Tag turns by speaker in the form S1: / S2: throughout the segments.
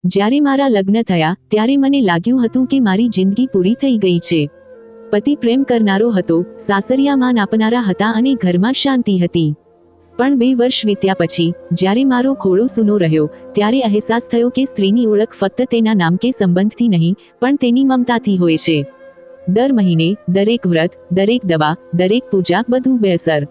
S1: જ્યારે મારા લગ્ન થયા ત્યારે મને લાગ્યું હતું કે મારી જિંદગી પૂરી થઈ ગઈ છે. પતિ પ્રેમ કરનારો હતો, સાસરિયા માન આપનારા હતા અને ઘરમાં શાંતિ હતી. પણ 2 વર્ષ વીત્યા પછી જ્યારે મારો ખોળો સૂનો રહ્યો ત્યારે અહેસાસ થયો કે સ્ત્રીની ઓળખ ફક્ત તેના નામ કે સંબંધથી નહીં પણ તેની મમતાથી હોય છે. દર મહિને, દરેક વ્રત, દરેક દવા, દરેક પૂજા, બધું બેઅસર.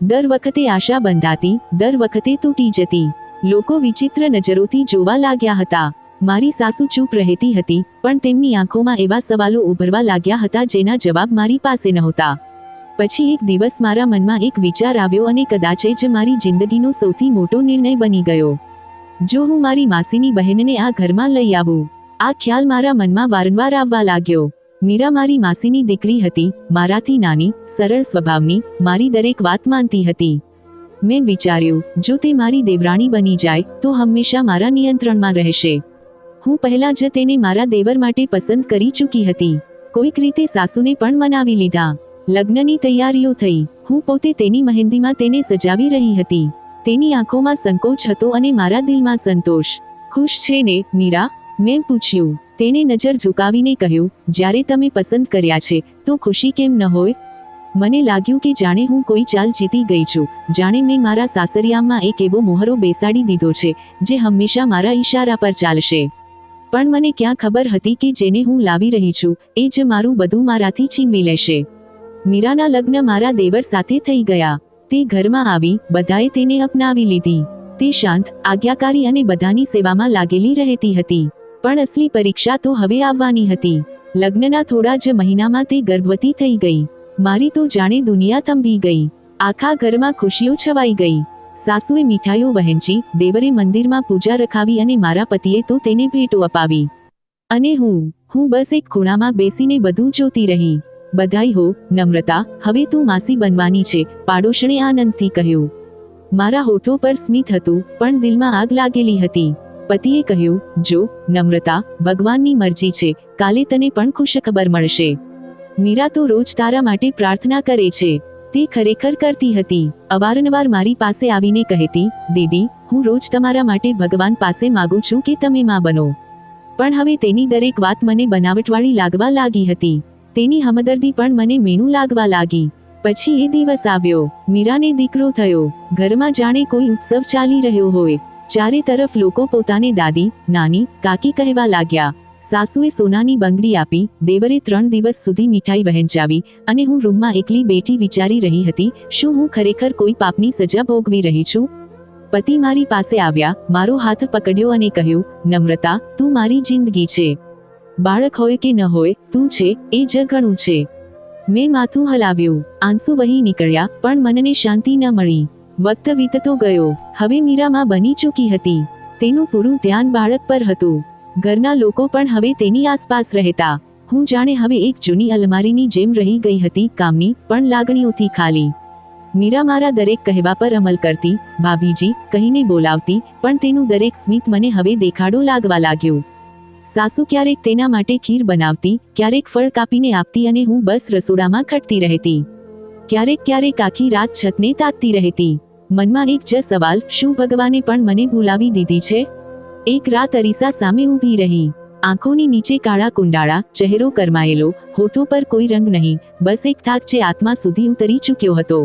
S1: દર વખતે આશા બંધાતી, દર વખતે તૂટી જતી. લોકો વિચિત્ર નજરોથી જોવા લાગ્યા હતા. મારી સાસુ ચૂપ રહેતી હતી, પણ તેમની આંખોમાં એવા સવાલો ઉભરવા લાગ્યા હતા જેના જવાબ મારી પાસે નહોતા. પછી એક દિવસ મારા મનમાં એક વિચાર આવ્યો અને કદાચ જ મારી જિંદગીનો સૌથી મોટો નિર્ણય બની ગયો. જો હું મારી માસીની બહેનને આ ઘરમાં લઈ આવું. આ ખ્યાલ મારા મનમાં વારંવાર આવવા લાગ્યો. મીરા મારી માસીની દીકરી હતી, મારાથી નાની, સરળ સ્વભાવની, મારી દરેક વાત માનતી હતી. મેં વિચાર્યું, જો તે મારી દેવરાણી બની જાય તો હંમેશા મારા નિયંત્રણમાં રહેશે. હું પહેલા જ તેને મારા દેવર માટે પસંદ કરી ચૂકી હતી. કોઈક રીતે સાસુને પણ મનાવી લીધા. લગ્નની તૈયારીઓ થઈ. હું પોતે તેની મહેંદીમાં તેને સજાવી રહી હતી. તેની આંખોમાં સંકોચ હતો અને મારા દિલમાં સંતોષ. ખુશ છે ને, મીરા? મેં પૂછ્યું. તેણે નજર ઝુકાવીને કહ્યું, જ્યારે તમે પસંદ કર્યા છે તો ખુશી કેમ ન હોય? મને લાગ્યું કે જાણે હું કોઈ ચાલ જીતી ગઈ છું, જાણે મેં મારા સાસરિયામાં એક એવો મોહરો બેસાડી દીધો છે જે હંમેશા મારા ઈશારા પર ચાલશે. પણ મને ક્યાં ખબર હતી કે જેને હું લાવી રહી છું એ જ મારું બધું મારાથી છીનવી લેશે. મીરાના લગ્ન મારા દેવર સાથે થઈ ગયા. તે ઘરમાં આવી, બધાએ તેને અપનાવી લીધી. તે શાંત, આજ્ઞાકારી અને બધાની સેવામાં લાગેલી રહેતી હતી. પણ અસલી પરીક્ષા તો હવે આવવાની હતી. લગ્નના થોડા જ મહિનામાં તે ગર્ભવતી થઈ ગઈ. મારી તો જાણે દુનિયા થંભી ગઈ. આખા ઘરમાં ખુશીઓ છવાઈ ગઈ. સાસુએ મીઠાઈઓ વહેંચી, દેવરે મંદિરમાં પૂજા રખાવી અને મારા પતિએ તો તેને ભેટો અપાવી. અને હું બસ એક ખૂણામાં બેસીને બધું જોતી રહી. બધાઈ હો, નમ્રતા, હવે તું માસી બનવાની છે, પાડોશણે આનંદથી કહ્યું. મારા હોઠો પર સ્મિત હતું, પણ દિલમાં આગ લાગેલી હતી. પતિએ કહ્યું, જો નમ્રતા, ભગવાનની મરજી છે, કાલે તને પણ ખુશખબર મળશે. મીરા તો રોજ તારા માટે પ્રાર્થના કરે છે. તે ખરેખર કરતી હતી. અવારનવાર મારી પાસે આવીને કહેતી, દીદી, હું રોજ તમારા માટે ભગવાન પાસે માગું છું કે તમે માં બનો. પણ હવે તેની દરેક વાત મને બનાવટવાળી લાગવા લાગી હતી. તેની હમદર્દી પણ મને મેણું લાગવા લાગી. પછી એ દિવસ આવ્યો. મીરાને દીકરો થયો. ઘરમાં જાણે કોઈ ઉત્સવ ચાલી રહ્યો હોય. ચારે તરફ લોકો પોતાને દાદી, નાની, કાકી કહેવા લાગ્યા. સાસુએ સોનાની બંગડી આપી, દેવરે 3 દિવસ સુધી મીઠાઈ વહેંચાવી, અને હું રૂમમાં એકલી બેઠી વિચારી રહી હતી, શું હું ખરેખર કોઈ પાપની સજા ભોગવી રહી છું? પતિ મારી પાસે આવ્યા, મારો હાથ પકડ્યો અને કહ્યું, નમ્રતા, તું મારી જિંદગી છે. બાળક હોય કે ન હોય, તું છે એ જ ઘણું છે. મેં માથું હલાવ્યું. આંસુ વહી નીકળ્યા, પણ મનને શાંતિ ન મળી. વખત વીતતો ગયો. હવે મીરામાં બની ચૂકી હતી. તેનું પૂરું ધ્યાન બાળક પર હતું. ઘરના લોકો પણ હવે તેની આસપાસ રહેતા. હું જાણે હવે એક જૂની અલમારીની જેમ રહી ગઈ હતી, કામની પણ લાગણીઓથી ખાલી. મીરા મારા દરેક કહેવા પર અમલ કરતી, ભાભીજી કહીને બોલાવતી, પણ તેનું દરેક સ્મિત મને હવે દેખાડો લાગવા લાગ્યું. સાસુ ક્યારેક તેના માટે ખીર બનાવતી, ક્યારેક ફળ કાપીને આપતી અને હું બસ રસોડામાં ખટતી રહેતી. ક્યારેક આખી રાત છતને તાકતી રહેતી. મનમાં એક જ સવાલ, શું ભગવાને પણ મને ભૂલાવી દીધી છે? એક રાત અરીસા સામે ઊભી રહી. આંખોની નીચે કાળા કુંડાળા, ચહેરો કરમાયેલો, હોઠો પર કોઈ રંગ નહીં, બસ એક થાક જે આત્મા સુધી ઉતરી ચૂક્યો હતો.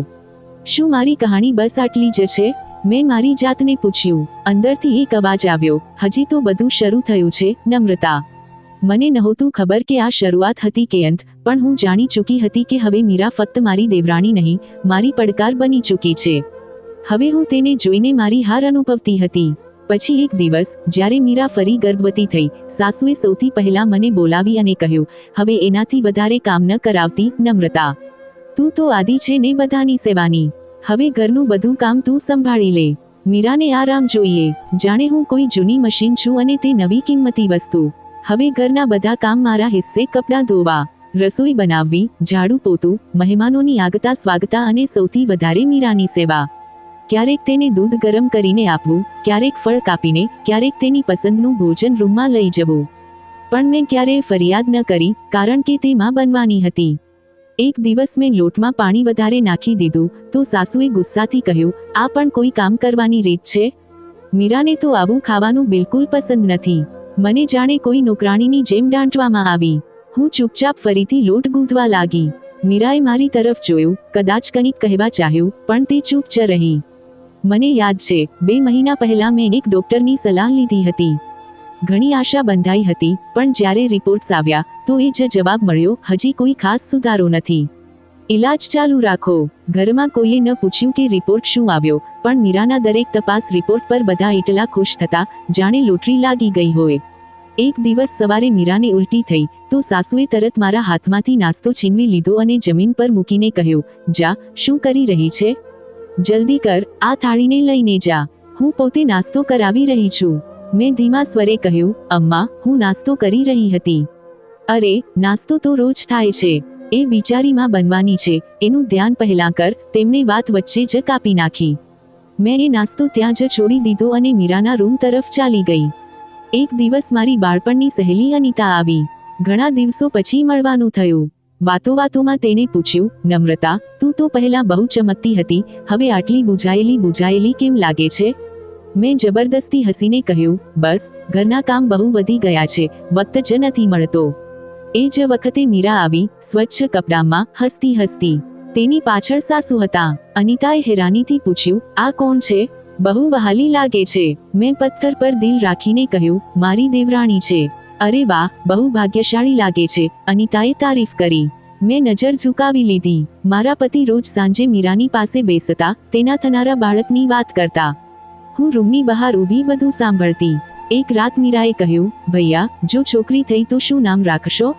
S1: શું મારી કહાણી બસ આટલી જ છે? મેં મારી જાતને પૂછ્યું. અંદરથી એક અવાજ આવ્યો, હજી તો બધું શરૂ થયું છે, નમ્રતા. મને નહોતું ખબર કે આ શરૂઆત હતી કે અંત, પણ હું જાણી ચૂકી હતી કે હવે મીરા ફક્ત મારી દેવરાણી નહીં, મારી પડકાર બની ચૂકી છે. હવે હું તેને જોઈને મારી હાર અનુભવતી હતી. પછી એક દિવસ, જ્યારે મીરા ફરી ગર્ભવતી થઈ, સાસુએ સૌથી પહેલા મને બોલાવી અને કહ્યું, હવે એનાથી વધારે કામ ન કરાવતી, નમ્રતા. તું તો આદી છે ને બધાની સેવાની. હવે ઘરનું બધું કામ તું સંભાળી લે. મીરાને આરામ જોઈએ. જાણે હું કોઈ જૂની મશીન છું અને તે નવી કિંમતી વસ્તુ. હવે ઘરના બધા કામ મારા હિસ્સે, કપડાં ધોવા, રસોઈ બનાવવી, ઝાડુ પોતું, મહેમાનોની આગતા સ્વાગતા અને સૌથી વધારે મીરાની સેવા. ક્યારેક તેને દૂધ ગરમ કરીને આપવું, ક્યારેક ફળ કાપીને, ક્યારેક તેની પસંદનું ભોજન રૂમમાં લઈ જવું. પણ મેં ક્યારેય ફરિયાદ ન કરી, કારણ કે તે માં બનવાની હતી. એક દિવસ મેં લોટમાં પાણી વધારે નાખી દીધું, તો સાસુએ ગુસ્સાથી કહ્યું, આ પણ કોઈ કામ કરવાની રીત છે? મીરાને તો આવું ખાવાનું બિલકુલ પસંદ નથી. મને જાણે કોઈ નોકરાણીની જેમ દાંટવામાં આવી. હું ચૂપચાપ ફરીથી લોટ ગૂંથવા લાગી. મીરાએ મારી તરફ જોયું, કદાચ કંઈક કહેવા ચાહ્યું, પણ તે ચૂપ જ રહી. મને યાદ છે, 2 મહિના પહેલા મેં એક ડોક્ટરની સલાહ લીધી હતી. ઘણી આશા બંધાઈ હતી, પણ જ્યારે રિપોર્ટ્સ આવ્યા તો એ જ જવાબ મળ્યો, હજી કોઈ ખાસ સુધારો નથી. ઇલાજ ચાલુ રાખો. ઘરમાં કોઈએ ન પૂછ્યું કે રિપોર્ટ શું આવ્યો, પણ મીરાના દરેક તપાસ રિપોર્ટ પર બધા એટલા ખુશ થતા, જાણે લોટરી લાગી ગઈ હોય. એક દિવસ સવારે મીરાને ઉલટી થઈ તો સાસુએ તરત મારા હાથમાંથી નાસ્તો છીનવી લીધો અને જમીન પર મૂકીને કહ્યું, જા, શું કરી રહી છે? જલ્દી કર, આ થાળીને લઈને જા. હું પોતે નાસ્તો કરાવી રહી છું. મેં ધીમા સ્વરે કહ્યું, અમ્મા, હું નાસ્તો કરી રહી હતી. અરે, નાસ્તો તો રોજ થાય છે. એ બિચારીમાં બનવાની છે, એનું ધ્યાન પહેલા કર. તેમણે વાત વચ્ચે જ કાપી નાખી. મેં એ નાસ્તો ત્યાં જ છોડી દીધો અને મીરાના રૂમ તરફ ચાલી ગઈ. એક દિવસ મારી બાળપણની સહેલી અનિતા આવી. ઘણા દિવસો પછી મળવાનું થયું. વાતોમાં તેણે પૂછ્યું, નમ્રતા, તું તો પહેલા બહુ ચમકતી હતી, હવે આટલી બુઝાયેલી કેમ લાગે છે? મેં જબરદસ્તી હસીને કહ્યું, બસ, ઘરના કામ બહુ વધી ગયા છે, વખત જ નથી મળતો. એ જ વખતે મીરા આવી, સ્વચ્છ કપડામાં, હસતી. તેની પાછળ સાસુ હતા. અનિતાએ હેરાનીથી પૂછ્યું, આ કોણ છે? બહુ વહાલી લાગે છે. મેં પથ્થર પર દિલ રાખીને કહ્યું, મારી દેવરાણી છે. અરે વાહ, બહુ ભાગ્યશાળી લાગે છે, અનિતાએ તારીફ કરી. મેં નજર ઝુકાવી લીધી. મારા પતિ રોજ સાંજે મીરાની પાસે બેસતા, તેના થનારા બાળકની વાત કરતા. હું રૂમની બહાર ઊભી બધું સાંભળતી. એક રાત મીરાએ કહ્યું, ભૈયા, જો છોકરી થઈ તો શું નામ રાખશો?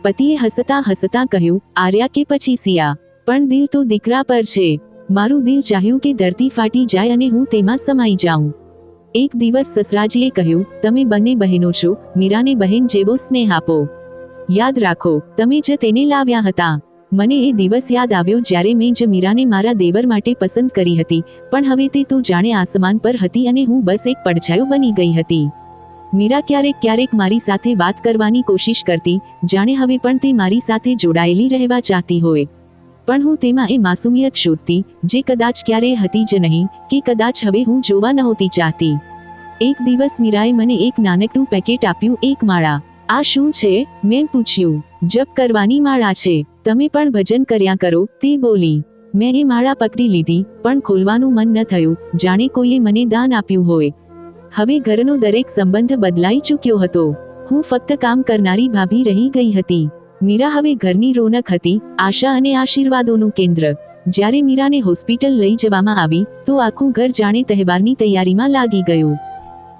S1: પતિએ હસતા કહ્યું, આર્યા કે પછી સિયા. પણ દિલ તો દીકરા પર છે. મારું દિલ ચાહ્યું કે ધરતી ફાટી જાય અને હું તેમાં સમાઈ જાઉં. એક દિવસ સસરાજીએ કહ્યું, તમે બંને બહેનો છો, મીરાને બહેન જેવો સ્નેહ આપો. યાદ રાખો, તમે જ તેને લાવ્યા હતા. મને એ દિવસ યાદ આવ્યો જ્યારે મેં જ મીરાને મારા દેવર માટે પસંદ કરી હતી, પણ હવે તે તો જાણે આસમાન પર હતી અને હું બસ એક પડછાયો બની ગઈ હતી. મીરા ક્યારેક મારી સાથે વાત કરવાની કોશિશ કરતી, જાણે હવે પણ તે મારી સાથે જોડાયેલી રહેવા ચાહતી હોય. પણ હું તેમાં એ માસુમિયત શોધતી, જે કદાચ ક્યારેય હતી જ નહીં, કે કદાચ હવે હું જોવા નહોતી ચાહતી. એક દિવસ મીરાએ મને એક નાનકડું પેકેટ આપ્યું, એક માળા. આ શું છે? મેં પૂછ્યું. જપ કરવાની માળા છે. તમે પણ ભજન કર્યા કરો, તે બોલી. મેં એ માળા પકડી લીધી, પણ ખોલવાનું મન ન થયું, જાણે કોઈએ મને દાન આપ્યું હોય. હવે ઘરનો દરેક સંબંધ બદલાઈ ચૂક્યો હતો. હું ફક્ત કામ કરનારી ભાભી રહી ગઈ હતી. મીરા હવે ઘરની રોનક હતી, આશા અને આશીર્વાદોનું કેન્દ્ર. જ્યારે મીરાને હોસ્પિટલ લઈ જવામાં આવી, તો આખું ઘર જાણે તહેવારની તૈયારીમાં લાગી ગયું.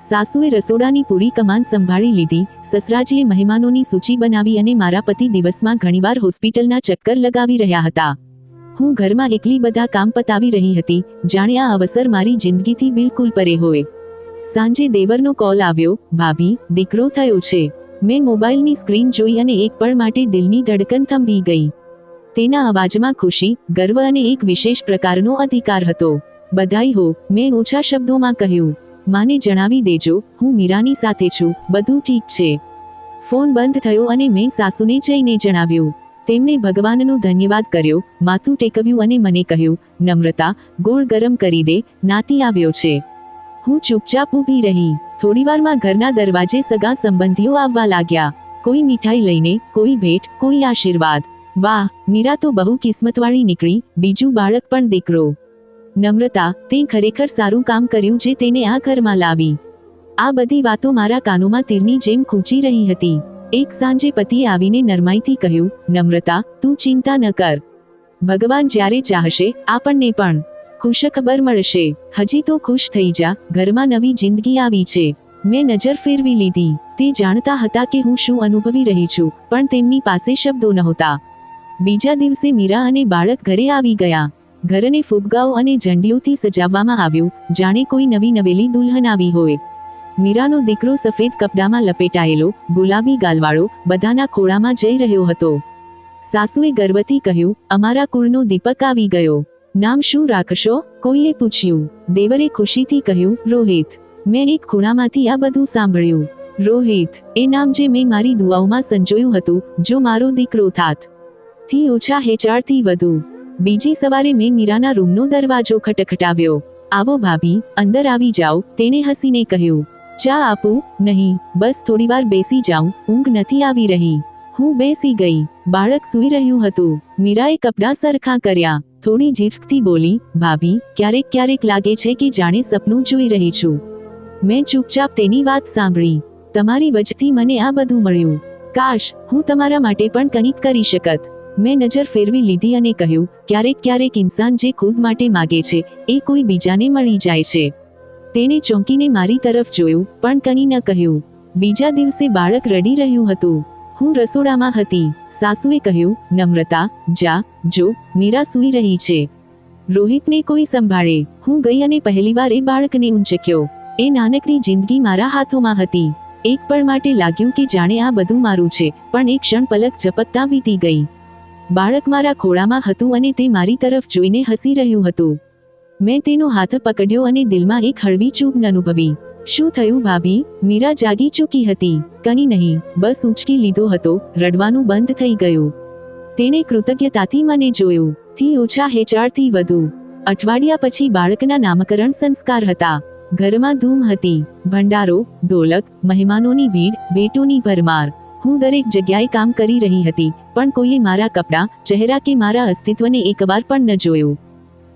S1: સાસુએ રસોડાની પૂરી કમાન સંભાળી લીધી, સસરાજીએ મહેમાનોની સૂચિ બનાવી અને મારા પતિ દિવસમાં ઘણીવાર હોસ્પિટલના ચક્કર લગાવી રહ્યા હતા. હું ઘરમાં એકલી બધા કામ પતાવી રહી હતી, જાણે આ અવસર મારી જિંદગીથી બિલકુલ પરે હોય. સાંજે દેવરનો કોલ આવ્યો, ભાભી, દીકરો થયો છે. મેં મોબાઈલની સ્ક્રીન જોઈ અને એક પળ માટે દિલની ધડકન થંભી ગઈ. તેના અવાજમાં ખુશી, ગર્વ અને એક વિશેષ પ્રકારનો અધિકાર હતો. બધાઈ હો, મેં ઓછા શબ્દોમાં કહ્યું. માને જણાવી દેજો, હું મીરાની સાથે છું, બધું ઠીક છે. ફોન બંધ થયો અને મેં સાસુને જઈને જણાવ્યું. તેમણે ભગવાનનો ધન્યવાદ કર્યો, માથું ટેકવ્યું અને મને કહ્યું, નમ્રતા, ગોળ ગરમ કરી દે, નાતી આવ્યો છે. હું ચૂપચાપ ઊભી રહી. થોડીવારમાં ઘરના દરવાજે સગા સંબંધીઓ આવવા લાગ્યા. કોઈ મીઠાઈ લઈને, કોઈ ભેટ, કોઈ આશીર્વાદ. વાહ, મીરા તો બહુ કિસ્મતવાળી નીકળી, બીજું બાળક પણ દીકરો. નમ્રતા, તે ખરેખર સારું કામ કર્યું જે તેને આ ઘરમાં લાવી. આ બધી વાતો મારા કાનોમાં તીરની જેમ ખૂંચી રહી હતી. એક સાંજે પતિએ આવીને નરમાઈથી કહ્યું, નમ્રતા, તું ચિંતા ન કર. ભગવાન જ્યારે ચાહશે, આપણને પણ ખુશખબર મળશે. હજી તો ખુશ થઈ જા, ઘરમાં નવી જિંદગી આવી છે. મેં નજર ફેરવી લીધી. તે જાણતા હતા કે હું શું અનુભવી રહી છું, પણ તેમની પાસે શબ્દો નહોતા. બીજા દિવસે મીરા અને બાળક ઘરે આવી ગયા. ઘરને ફુગ્ગાઓ અને ઝંડીઓથી સજાવવામાં આવ્યું, જાણે કોઈ નવી નવેલી દુલ્હન આવી હોય. મીરાનો દીકરો સફેદ કપડામાં લપેટાયેલો, ગુલાબી ગાલવાળો, બધાના ખોળામાં જઈ રહ્યો હતો. સાસુએ ગર્વથી કહ્યું, અમારા કુળનો દીપક આવી ગયો. નામ શું રાખશો? કોઈએ પૂછ્યું. દેવરે ખુશીથી કહ્યું, રોહિત. મેં એક ખૂણામાંથી આ બધું સાંભળ્યું. રોહિત, એ નામ જે મેં મારી દુઆઓમાં સંજોયું હતું, જો મારો દીકરો થાત. થી ઓછા હેચાળથી વધુ. બીજી સવારે મેં મીરાના રૂમનો દરવાજો ખટખટાવ્યો. આવો ભાભી, અંદર આવી જાઓ, તેણે હસીને કહ્યું. ચા આપું? નહીં, બસ થોડીવાર બેસી જાઉં, ઊંઘ નથી આવી રહી. હું બેસી ગઈ. બાળક સૂઈ રહ્યું હતું. મીરાએ કપડાં સરખા કર્યા. થોડી ઝીઝકથી બોલી, ભાભી, ક્યારેક ક્યારેક લાગે છે કે જાણે સપનું જોઈ રહી છું. મેં ચૂપચાપ તેની વાત સાંભળી. તમારી વચથી મને આ બધું મળ્યું. કાશ હું તમારા માટે પણ કંઈક કરી શકત. મેં નજર ફેરવી લીધી અને કહ્યું, ક્યારેક ક્યારેક ઇન્સાન જે ખુદ માટે માગે છે એ કોઈ બીજાને મળી જાય છે. તેણે ચોંકીને મારી તરફ જોયું, પણ કંઈ ન કહ્યું. બીજા દિવસે બાળક રડી રહ્યું હતું. હું રસોડામાં હતી. સાસુએ કહ્યું, નમ્રતા, જા, જો, મીરા સૂઈ રહી છે. રોહિતને કોઈ સંભાળે. હું ગઈ અને પહેલીવાર એ બાળકને ઊંચક્યો. એ નાનકડી જિંદગી મારા હાથોમાં હતી. એક પળ માટે લાગ્યું કે જાણે આ બધું મારું છે, પણ એક ક્ષણ પલક ઝપકતા વીતી ગઈ. બાળક મારા ખોળામાં હતું અને તે મારી તરફ જોઈને હસી રહ્યું હતું. મેં તેનો હાથ પકડ્યો અને દિલમાં એક હળવી ચૂબ અનુભવી. શું થયું ભાભી? મીરા જાગી ચૂકી હતી. કંઈ નહીં, બસ ઊંચકી લીધો હતો, રડવાનું બંધ થઈ ગયું. તેણે કૃતજ્ઞતાથી મને જોયું. થી ઓછા હેચાળથી વધુ. અઠવાડિયા પછી બાળકના નામકરણ સંસ્કાર હતા. ઘરમાં ધૂમ હતી. ભંડારો, ઢોલક, મહેમાનોની ભીડ, ભેટોની ભરમાર. હું દરેક જગ્યાએ કામ કરી રહી હતી, પણ કોઈએ મારા કપડાં, ચહેરા કે મારા અસ્તિત્વને એકવાર પણ ન જોયું.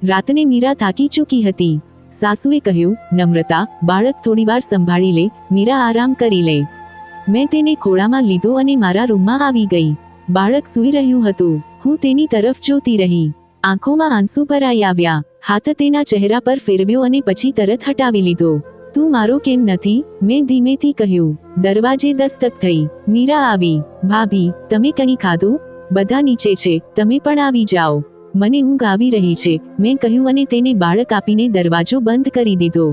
S1: રાતને મીરા થાકી ચૂકી હતી. સાસુએ કહ્યું, નમ્રતા, બાળક થોડીવાર સંભાળી લે, મીરા આરામ કરી લે. મેં તેને ખોળામાં લીધો અને મારા રૂમમાં આવી ગઈ. બાળક સૂઈ રહ્યું હતું. હું તેની તરફ જોતી રહી. આંખોમાં આંસુ ભરાઈ આવ્યા. હાથ તેના ચહેરા પર ફેરવ્યો અને પછી તરત હટાવી લીધો. તું મારો કેમ નથી? મેં ધીમેથી કહ્યું. દરવાજે દસ્તક થઈ. મીરા આવી. ભાભી, તમે કંઈ ખાધું? બધા નીચે છે, તમે પણ આવી જાઓ. મને ઊંઘ આવી રહી છે, મેં કહ્યું અને તેને બાળક આપીને દરવાજો બંધ કરી દીધો.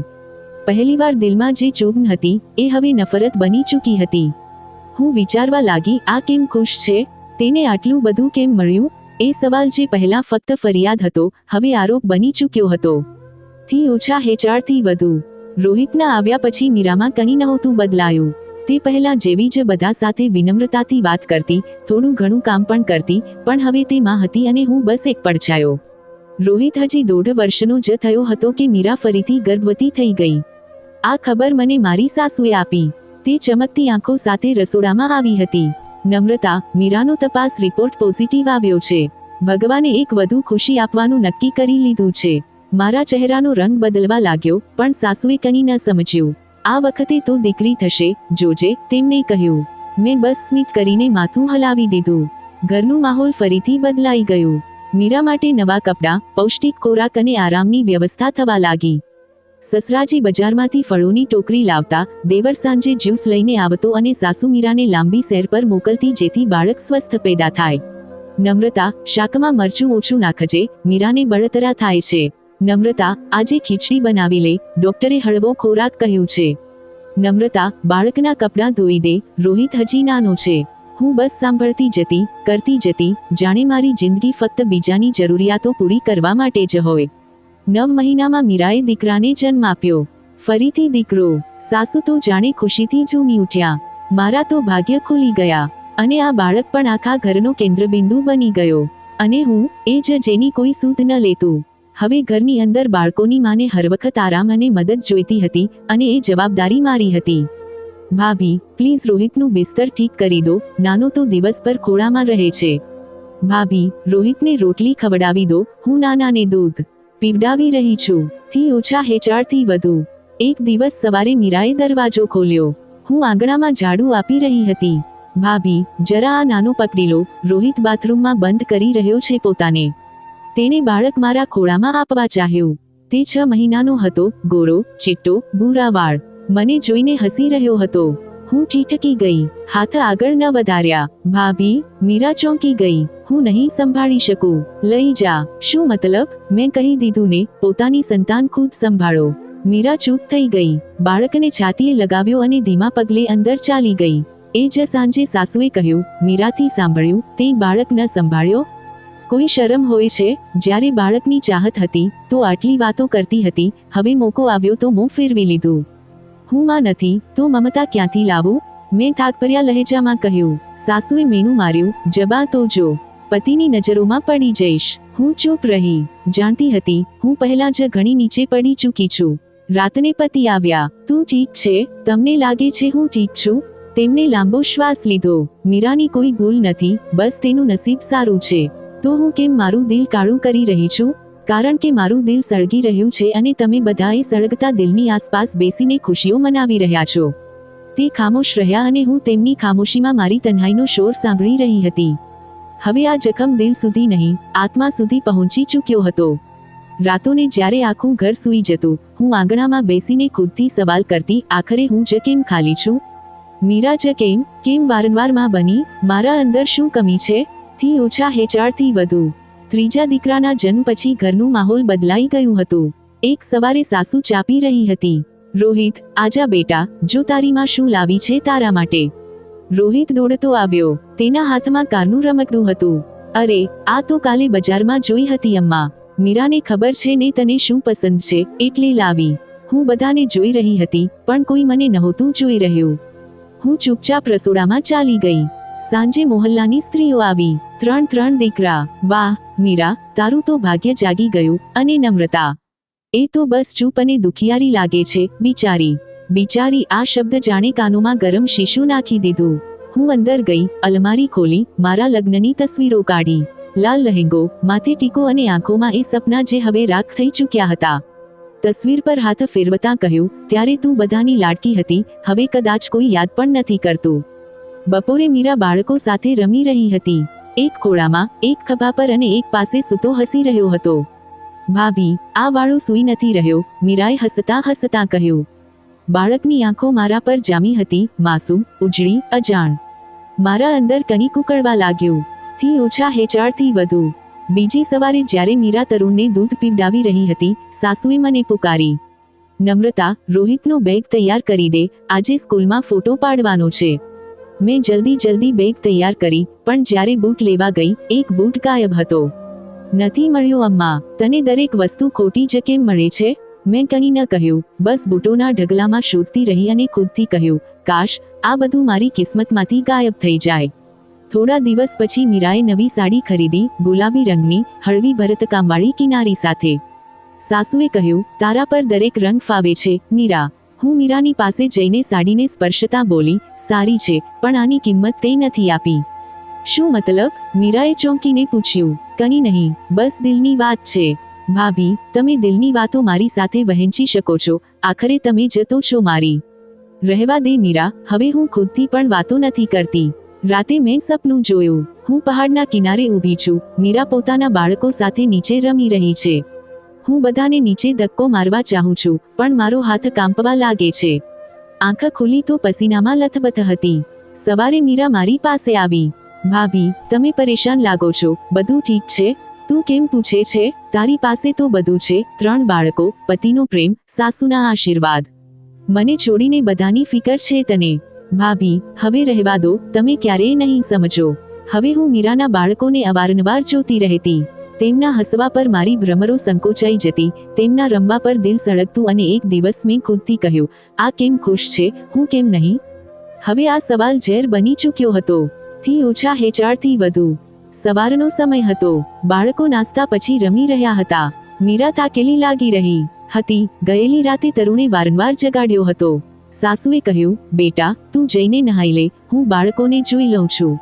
S1: પહેલીવાર દિલમાં જે ચૂબ હતી એ હવે નફરત બની ચૂકી હતી. હું વિચારવા લાગી, આ કેમ ખુશ છે? તેને આટલું બધું કેમ મળ્યું? એ સવાલ જે પહેલા ફક્ત ફરિયાદ હતો, હવે આરોપ બની ચૂક્યો હતો. થી ઓછા હેચાળથી વધુ. રોહિતના આવ્યા પછી મીરામાં કંઈ નહોતું બદલાયું. તે પહેલા જેવી જ બધા સાથે વિનમ્રતાથી વાત કરતી, થોડું ઘણું કામ પણ કરતી, પણ હવે તે માં હતી અને હું બસ એક પડછાયો. રોહિત હજી 1.5 વર્ષનો જ થયો હતો કે મીરા ફરીથી ગર્ભવતી થઈ ગઈ. આ ખબર મને મારી સાસુએ આપી. તે ચમકતી આંખો સાથે રસોડામાં આવી હતી. નમ્રતા, મીરાનો તપાસ રિપોર્ટ પોઝિટિવ આવ્યો છે. ભગવાને એક વધુ ખુશી આપવાનું નક્કી કરી લીધું છે. મારા ચહેરાનો રંગ બદલવા લાગ્યો, પણ સાસુએ કંઈ ન સમજ્યું. આ વખતે તો દીકરી થશે, જોજે, તેમણે કહ્યું. મેં બસ સ્મિત કરીને માથું હલાવી દીધું. ઘરનું માહોલ ફરીથી બદલાઈ ગયું. મીરા માટે નવા કપડાં, પૌષ્ટિક ખોરાક અને આરામની વ્યવસ્થા થવા લાગી. સસરાજી બજારમાંથી ફળોની ટોકરી લાવતા, દેવર સાંજે જ્યુસ લઈને આવતો અને સાસુ મીરાને લાંબી સૈર પર મોકલતી જેથી બાળક સ્વસ્થ પેદા થાય. નમ્રતા, શાકમાં મરચું ઓછું નાખજે, મીરાને બળતરા થાય છે. નમ્રતા, આજે ખીચડી બનાવી લે, ડોક્ટરે હળવો ખોરાક કહ્યું છે. નમ્રતા, બાળકના કપડાં ધોઈ દે, રોહિત હજી નાનો છે. હું બસ સાંભળતી જતી, કરતી જતી, જાણે મારી જિંદગી ફક્ત બીજાની જરૂરિયાતો પૂરી કરવા માટે જ હોય. 9 મહિનામાં મીરાએ દીકરાને જન્મ આપ્યો. ફરીથી દીકરો. સાસુ તો જાણે ખુશીથી ઝૂમી ઉઠ્યા. મારા તો ભાગ્ય ખુલી ગયા. અને આ બાળક પણ આખા ઘરનો કેન્દ્રબિંદુ બની ગયો. અને હું, એ જ જેની કોઈ સૂધ ન લેતું. હવે ઘરની અંદર બાળકોની માને હર વખત આરામ અને મદદ જોઈતી હતી, અને એ જવાબદારી મારી હતી. ભાભી, પ્લીઝ રોહિતનું બિસ્તર ઠીક કરી દો, નાનો તો દિવસભર ખોળામાં રહે છે. ભાભી, રોહિતને રોટલી ખવડાવી દો, હું નાનાને દૂધ પીવડાવી રહી છું. થી ઓછા હેચાળથી વધુ. એક દિવસ સવારે મીરાએ દરવાજો ખોલ્યો. હું આંગણામાં ઝાડુ આપી રહી હતી. ભાભી, જરા આ નાનો પકડી લો, રોહિત બાથરૂમમાં બંધ કરી રહ્યો છે પોતાને. તેણે બાળક મારા ખોળામાં આપવા ચાહ્યું. તે 6 મહિનાનો હતો, ગોરો, ચિટ્ટો, ભૂરા વાળ. મને જોઈને હસી રહ્યો હતો. હું ઠીઠકી ગઈ. હાથ આગળ ન વધાર્યા. ભાભી, મીરા ચોંકી ગઈ. હું નહીં સંભાળી શકું. લઈ જા. શું મતલબ? મેં કહી દીધું ને, પોતાની સંતાન ખુદ સંભાળો. મીરા ચૂપ થઈ ગઈ. બાળકને છાતીએ લગાવ્યો અને ધીમા પગલે અંદર ચાલી ગઈ. એ જ સાંજે સાસુએ કહ્યું, મીરાથી સાંભળ્યું, તે બાળક ન સંભાળ્યો? કોઈ શરમ હોય છે? જ્યારે બાળકની ચાહત હતી, તો આટલી વાતો કરતી હતી, હવે મોકો આવ્યો તો મોં ફેરવી લીધું. હું માં નથી, તો મમતા ક્યાંથી લાવું? મેં થાકભર્યા લહેજામાં કહ્યું. સાસુએ મેણું માર્યું, જબા તો જો. પતિની નજરોમાં પડી જઈશ. હું ચૂપ રહી. જાણતી હતી, હું પહેલા જ ઘણી નીચે પડી ચૂકી છું. રાતને પતિ આવ્યા. તું ઠીક છે? તમને લાગે છે હું ઠીક છું? તેમણે લાંબો શ્વાસ લીધો. મીરાની કોઈ ભૂલ નથી, બસ તેનું નસીબ સારું છે. તો હું કેમ મારું દિલ કાળું કરી રહી છું? કારણ કે મારું દિલ સળગી રહ્યું છે અને તમે બધાએ સળગતા દિલની આસપાસ બેસીને ખુશીઓ મનાવી રહ્યા છો. તે ખામોશ રહ્યા અને હું તેમની ખામોશીમાં મારી તન્હાઈનો શોર સાંભળી રહી હતી. હવે આ જખમ દિલ સુધી નહીં, આત્મા સુધી પહોંચી ચૂક્યો હતો. રાતોને જ્યારે આખું ઘર સૂઈ જતું, હું આંગણામાં બેસીને ખુદથી સવાલ કરતી, આખરે હું જ કેમ ખાલી છું? મીરા જ કેમ વારંવાર માં બની? મારા અંદર શું કમી છે? થી ઓછા હેચાળથી વધુ. ત્રીજા દીકરાના જન્મ પછી ઘરનું માહોલ બદલાઈ ગયું હતું. એક સવારે સાસુ ચાપી રહી હતી. રોહિત, આજા બેટા, જો તારી માં શું લાવી છે તારા માટે. રોહિત દોડતો આવ્યો. તેના હાથમાં કારનું રમકડું હતું. અરે, આ તો કાલે બજારમાં જોઈ હતી અમ્મા. મીરાને ખબર છે ને તને શું પસંદ છે, એટલે લાવી. હું બધાને જોઈ રહી હતી, પણ કોઈ મને નહોતું જોઈ રહ્યું. હું ચૂપચાપ રસોડામાં ચાલી ગઈ. સાંજે મોહલ્લાની સ્ત્રીઓ આવી. ત્રણ દીકરા. વાહ મીરા, તારું તો ભાગ્ય જાગી ગયું. અને નમ્રતા, એ તો બસ ચૂપ અને દુખિયારી લાગે છે. બિચારી આ શબ્દ જાણે કાનોમાં ગરમ શીશું નાખી દીધું. હું અંદર ગઈ, અલમારી ખોલી, મારા લગ્નની તસવીરો કાઢી. લાલ લહેંગો, માથે ટીકો અને આંખોમાં એ સપના જે હવે રાખ થઈ ચૂક્યા હતા. તસવીર પર હાથ ફેરવતા કહ્યું, ત્યારે તું બધાની લાડકી હતી, હવે કદાચ કોઈ યાદ પણ નથી કરતું. બપોરે મીરા બાળકો સાથે રમી રહી હતી. એક ખોળામાં, એક ખભા પર અને એક પાસે સૂતો હસી રહ્યો હતો. ભાભી, આ વાળો સૂઈ નથી રહ્યો, મીરાએ હસતા હસતા કહ્યું. બાળકની આંખો મારા પર જામી હતી, માસૂમ, ઉજળી, અજાણ. મારા અંદર કંઈક ઉકળવા લાગ્યું. થી ઓછા હેચાળથી વધુ. બીજી સવારે જ્યારે મીરા તરુણને દૂધ પીવડાવી રહી હતી, સાસુએ મને પુકારી. નમ્રતા, રોહિતનો બેગ તૈયાર કરી દે, આજે સ્કૂલમાં ફોટો પાડવાનો છે. મેં જલ્દી બેગ તૈયાર કરી, પણ જ્યારે બૂટ લેવા ગઈ, એક બૂટ ગાયબ હતો. નથી મળ્યો અમ્મા. તને દરેક વસ્તુ ખોટી જ કેમ મળે છે? મેં કંઈ ન કહ્યું, બસ બૂટોના ઢગલામાં શોધતી રહી અને ખુદથી કહ્યું, કાશ આ બધું મારી કિસ્મતમાંથી ગાયબ થઈ જાય. થોડા દિવસ પછી મીરાએ નવી સાડી ખરીદી, ગુલાબી રંગની, હળવી ભરતકામવાળી કિનારી સાથે. સાસુએ કહ્યું, તારા પર દરેક રંગ ફાવે છે મીરા. હું મીરાની પાસે જઈને સાડીને સ્પર્શતા બોલી, સારી છે, પણ આની કિંમત તે નથી આપી. શું મતલબ? મીરાએ ચોંકીને પૂછ્યું. કંઈ નહીં, બસ દિલની વાત છે. ભાભી, તમે દિલની વાતો મારી સાથે વહેંચી શકો છો, આખરે તમે જતો છો મારી. રહેવા દે મીરા, હવે હું ખુદથી પણ વાતો નથી કરતી. રાતે મેં સપનું જોયું. હું પહાડના કિનારે ઊભી છું, મીરા પોતાના બાળકો સાથે નીચે રમી રહી છે. હું બધાને નીચે ધક્કો મારવા ચાહું છું, પણ મારો હાથ કાંપવા લાગે છે. આંખ ખુલી તો પસીનામાં લથબથ હતી. સવારે મીરા મારી પાસે આવી. ભાભી, તમે પરેશાન લાગો છો, બધું ઠીક છે? તું કેમ પૂછે છે? તારી પાસે તો બધું છે, 3 બાળકો, પતિનો પ્રેમ, સાસુના આશીર્વાદ. મને છોડીને બધાની ફિકર છે તને. ભાભી, હવે રહેવા દો, તમે ક્યારેય નહીં સમજો. હવે હું મીરાના બાળકોને અવારનવાર જોતી રહેતી. તેમના હસવા પર મારી ભ્રમરો સંકોચાઈ જતી, તેમના રમવા પર દિલ સળગતું અને એક દિવસ મેં ખુદથી કહ્યું, આ કેમ ખુશ છે, હું કેમ નહીં? હવે આ સવાલ ઝેર બની ચૂક્યો હતો. થી ઓછા હેચાળથી વધુ. સવારનો સમય હતો. બાળકો નાસ્તા પછી રમી રહ્યા હતા. મીરા થાકેલી લાગી રહી હતી. ગયેલી રાતે તરુણે વારંવાર જગાડ્યો હતો. સાસુએ કહ્યું, બેટા, તું જઈને નહાઈ લે, હું બાળકોને જોઈ લઉં છું.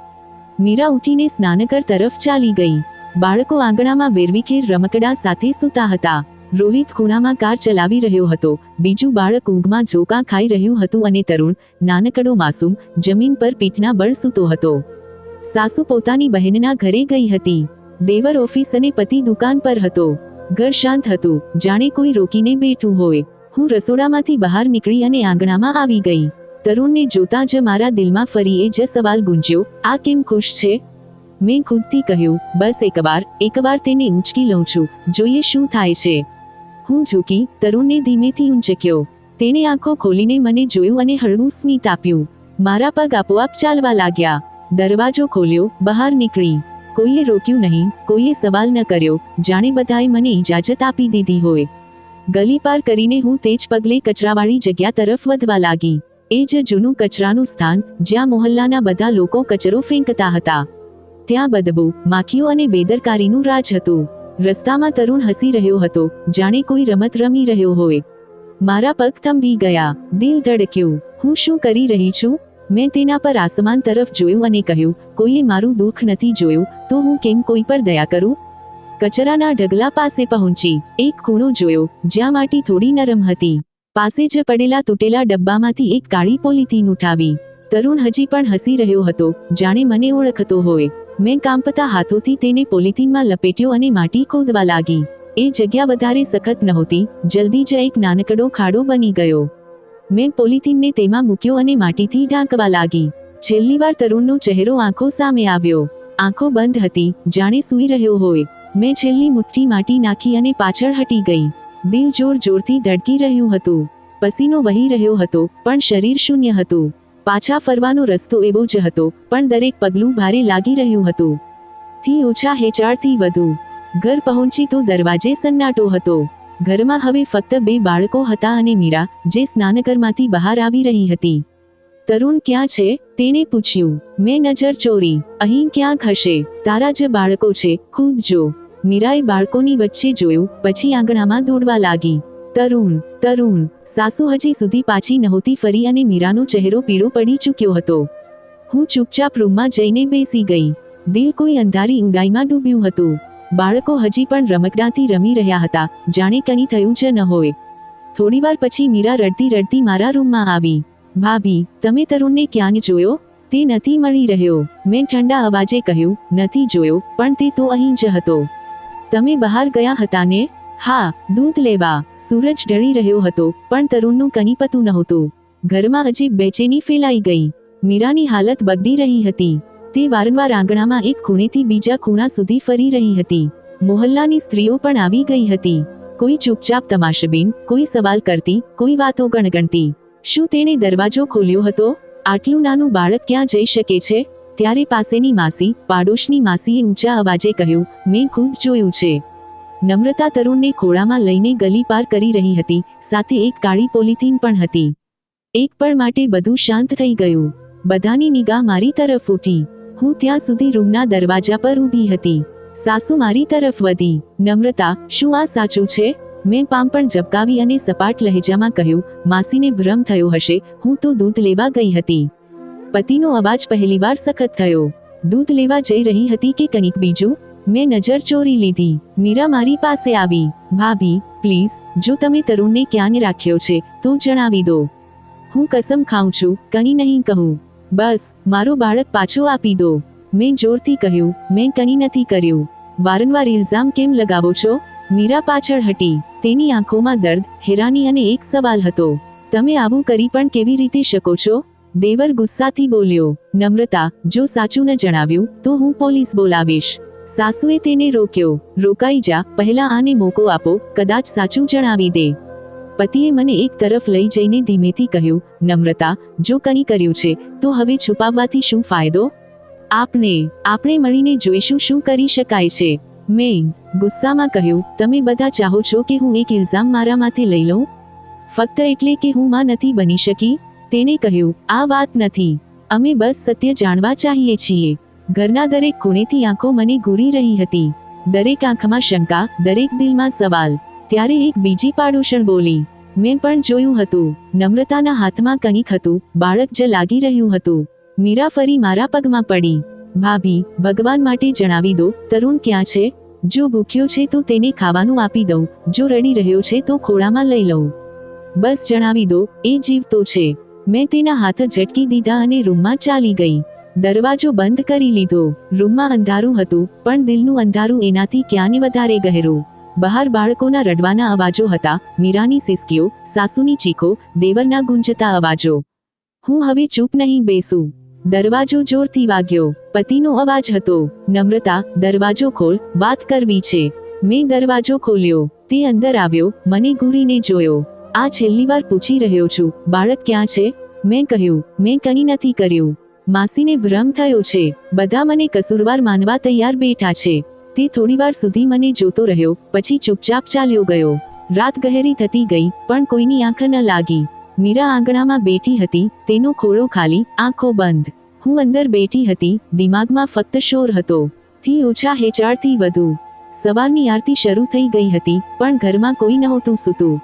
S1: મીરા ઉઠીને સ્નાનઘર તરફ ચાલી ગઈ. બાળકો આંગણામાં વેરવિખેર રમકડા સાથે સૂતા હતા. રોહિત ખૂણામાં કાર ચલાવી રહ્યો હતો, બીજું બાળક ઊંઘમાં ઝોકા ખાઈ રહ્યું હતું અને તરુણ, નાનકડો માસૂમ, જમીન પર પીઠના બળ સૂતો હતો. સાસુ પોતાની બહેનના ઘરે ગઈ હતી. દેવર ઓફિસ અને પતિ દુકાન પર હતો. ઘર શાંત હતું, જાણે કોઈ રોકીને બેઠું હોય. હું રસોડામાંથી બહાર નીકળી અને આંગણામાં આવી ગઈ. તરુણને જોતા જ મારા દિલમાં ફરી એ જ સવાલ ગુંજ્યો, આ કેમ ખુશ છે? મેં ખુદથી કહ્યું, બસ એકવાર તેને ઊંચકી લઉં છું, જોઈએ શું થાય છે. હું ઝૂકી, તરુણને ધીમેથી ઊંચક્યો. તેણે આંખો ખોલીને મને જોયું અને હળવું સ્મિત આપ્યું. મારા પગ આપોઆપ ચાલવા લાગ્યા. દરવાજો ખોલ્યો, બહાર નીકળી. કોઈએ રોક્યું નહીં, કોઈએ સવાલ ન કર્યો, જાણે બધાએ મને ઇજાજત આપી દીધી હોય. ગલી પાર કરીને હું તેજ પગલે કચરાવાળી જગ્યા તરફ વધવા લાગી. એ જ જૂનું કચરાનું સ્થાન, જ્યાં મોહલ્લાના બધા લોકો કચરો ફેંકતા હતા. ત્યાં બદબુ, માખીઓ અને બેદરકારીનું રાજ હતું. રસ્તામાં તરુણ હસી રહ્યો હતો, જાણે કોઈ રમત રમી રહ્યો હોય. મારા પગ થંભી ગયા, દિલ ધડક્યું. હું શું કરી રહી છું? મેં તેના પર આસમાન તરફ જોયું અને કહ્યું, કોઈએ મારું દુઃખ નથી જોયું તો હું કેમ કોઈ પર દયા કરું? કચરાના ઢગલા પાસે પહોંચી એક ખૂણો જોયો જ્યાં માટી થોડી નરમ હતી. પાસે જ પડેલા તૂટેલા ડબ્બામાંથી એક કાળી પોલિથીન ઉઠાવી. તરુણ હજી પણ હસી રહ્યો હતો, જાણે મને ઓળખતો હોય. મેં કાંપતા હાથોથી તેને પોલિથીનમાં લપેટ્યો અને માટી ખોદવા લાગી. એ જગ્યા વધારે સખત નહોતી, જલ્દી જ એક નાનકડો ખાડો બની ગયો. મેં પોલિથીનને તેમાં મૂક્યો અને માટીથી ઢાંકવા લાગી. છેલ્લી વાર તરુણનો ચહેરો આંખો સામે આવ્યો. આંખો બંધ હતી, જાણે સૂઈ રહ્યો હોય. મેં છેલ્લી મુઠ્ઠી માટી નાખી અને પાછળ હટી ગઈ. દિલ જોર જોરથી ધડકી રહ્યું હતું. પસીનો વહી રહ્યો હતો, પણ શરીર શૂન્ય હતું. પાછા ફરવાનો રસ્તો એવો જ હતો, પણ દરેક પગલું ભારે લાગી રહ્યું હતું. થી ઓછા હેચાળથી વધુ. ઘર પહોંચી તો દરવાજે સન્નાટો હતો. ઘરમાં હવે ફક્ત 2 બાળકો હતા અને મીરા, જે સ્નાનઘરમાંથી બહાર આવી રહી હતી. તરુણ ક્યાં છે? તેણે પૂછ્યું. મેં નજર ચોરી. અહીં ક્યાંક હશે. તારા જ બાળકો છે, ખુદ જો. મીરાએ બાળકોની વચ્ચે જોયું, પછી આંગણામાં દોડવા લાગી. તરુણ, તરુણ. સાસુ હજી સુધી પાછી નહોતી ફરી અને મીરાનો ચહેરો પીળો પડી ચૂક્યો હતો. હું ચૂપચાપ રૂમમાં જઈને બેસી ગઈ. દિલ કોઈ અંધારી ઊંડાઈમાં ડૂબ્યું હતું. બાળકો હજી પણ રમકડાથી રમી રહ્યા હતા, જાણે કંઈ થયું જ ન હોય. થોડીવાર પછી મીરા રડતી રડતી મારા રૂમમાં આવી. ભાભી, તમે તરુણને ક્યાં જોયો? તે નથી મળી રહ્યો. મેં ઠંડા અવાજે કહ્યું, નથી જોયો, પણ તે તો અહીં જ હતો. તમે બહાર ગયા હતા ને? હા, દૂધ લેવા. સૂરજ ઢળી રહ્યો હતો, પણ તરુણનું કંઈ પતું નહોતું. ઘરમાં અજીબ બેચેની ફેલાઈ ગઈ. મીરાની હાલત બગડી રહી હતી. તે વારંવાર આંગણામાં એક ખૂણેથી બીજા ખૂણા સુધી ફરી રહી હતી. મોહલ્લાની સ્ત્રીઓ પણ આવી ગઈ હતી. કોઈ ચૂપચાપ તમાશબીન, કોઈ સવાલ કરતી, કોઈ વાતો ગણગણતી. શું તેણે દરવાજો ખોલ્યો હતો? આટલું નાનું બાળક ક્યાં જઈ શકે છે? ત્યારે પાસેની માસી, પાડોશની માસીએ ઊંચા અવાજે કહ્યું, મેં ખુદ જોયું છે. નમ્રતા તરુણને ખોળામાં લઈને ગલી પાર કરી રહી હતી, સાથે એક કાળી પોલિથીન પણ હતી. એક પળ માટે બધું શાંત થઈ ગયું. બધાની નિગાહ મારી તરફ ઉઠી. હું ત્યાં સુધી રૂમના દરવાજા પર ઊભી હતી. સાસુ મારી તરફ વધી. નમ્રતા, શું આ સાચું છે? મેં પામ ઝબકાવી અને સપાટ લહેજામાં કહ્યું, માસીને ભ્રમ થયો હશે, હું તો દૂધ લેવા ગઈ હતી. પતિનો અવાજ પહેલીવાર સખત થયો. દૂધ લેવા જઈ રહી હતી કે કંઈક બીજું? મેં નજર ચોરી લીધી. મીરા મારી પાસે આવી. ભાભી, પ્લીઝ, જો તમે તરુણને ક્યાં રાખ્યો છે તો જણાવી દો. હું કસમ ખાઉં છું, કંઈ નહીં કહું. બસ, મારો બાળક પાછો આપી દો. મેં જોરથી કહ્યું, મેં કંઈ નથી કર્યું. વારંવાર ઇલ્ઝામ કેમ લગાવો છો? મીરા પાછળ હટી. તેની આંખોમાં દર્દ, હેરાની અને એક સવાલ હતો. તમે આવું કરી પણ કેવી રીતે શકો છો? દેવર ગુસ્સાથી બોલ્યો. નમ્રતા, જો સાચું ન જણાવ્યું તો હું પોલીસ બોલાવીશ. સાસુએ તેને રોક્યો. રોકાઈ જા, પહેલા આને મોકો આપો, કદાચ સાચું જણાવી દે. પતિએ મને એક તરફ લઈ જઈને ધીમેથી કહ્યું, નમ્રતા, જો કંઈ કર્યું છે તો હવે છુપાવવાથી શું ફાયદો? આપણે મળીને જોઈશું શું કરી શકાય છે. મેં ગુસ્સામાં કહ્યું, તમે બધા ચાહો છો કે હું એક ઇલ્ઝામ મારા માથે લઈ લઉં? ફક્ત એટલે કે હું માં નથી બની શકી? તેણે કહ્યું, આ વાત નથી. અમે બસ સત્ય જાણવા ચાહીએ છીએ. ઘરના દરેક ખૂણેથી આંખો મને ઘૂરી રહી હતી. દરેક આંખમાં શંકા, દરેક દિલમાં સવાલ. ત્યારે એક બીજી પાડોશણ બોલી. મેં પણ જોયું હતું. નમ્રતાના હાથમાં કંઈક હતું, બાળક જ લાગી રહ્યું હતું. મીરા ફરી મારા પગમાં પડી. ભાભી, ભગવાન માટે જણાવી દો, તરુણ ક્યાં છે? જો ભૂખ્યો છે તો તેને ખાવાનું આપી દઉં, જો રડી રહ્યો છે તો ખોળામાં લઈ લઉં. બસ જણાવી દો, એ જીવતો છે. મેં તેના હાથ ઝટકી દીધા અને રૂમમાં ચાલી ગઈ. દરવાજો બંધ કરી લીધો. રૂમમાં અંધારું હતું, પણ દિલનું અંધારું એનાથી ક્યાંય વધારે ગહેરું. બહાર બાળકોના રડવાના અવાજો હતા, મીરાની સિસકીઓ, સાસુની ચીખો, દેવરના ગુંજતા અવાજો. હું હવે ચૂપ નહીં બેસું. દરવાજો જોરથી વાગ્યો. પતિનો અવાજ હતો. નમ્રતા, દરવાજો ખોલ, વાત કરવી છે. મેં દરવાજો ખોલ્યો. તે અંદર આવ્યો, મને ઘૂરીને જોયો. આ છેલ્લી વાર પૂછી રહ્યો છું, બાળક ક્યાં છે? મેં કહ્યું, મેં કંઈ નથી કર્યું. માસીને ભ્રમ થયો છે. બધા મને કસૂરવાર માનવા તૈયાર બેઠા છે. તે થોડીવાર સુધી મને જોતો રહ્યો, પછી ચૂપચાપ ચાલ્યો ગયો. રાત ગહેરી થતી ગઈ, પણ કોઈની આંખ ન લાગી. મીરા આંગણામાં બેઠી હતી, તેનો ખોળો ખાલી, આંખો બંધ. હું અંદર બેઠી હતી, દિમાગમાં ફક્ત શોર હતો. થી ઓછા હેચાળથી વધુ. સવારની આરતી શરૂ થઈ ગઈ હતી, પણ ઘરમાં કોઈ નહોતું સૂતું.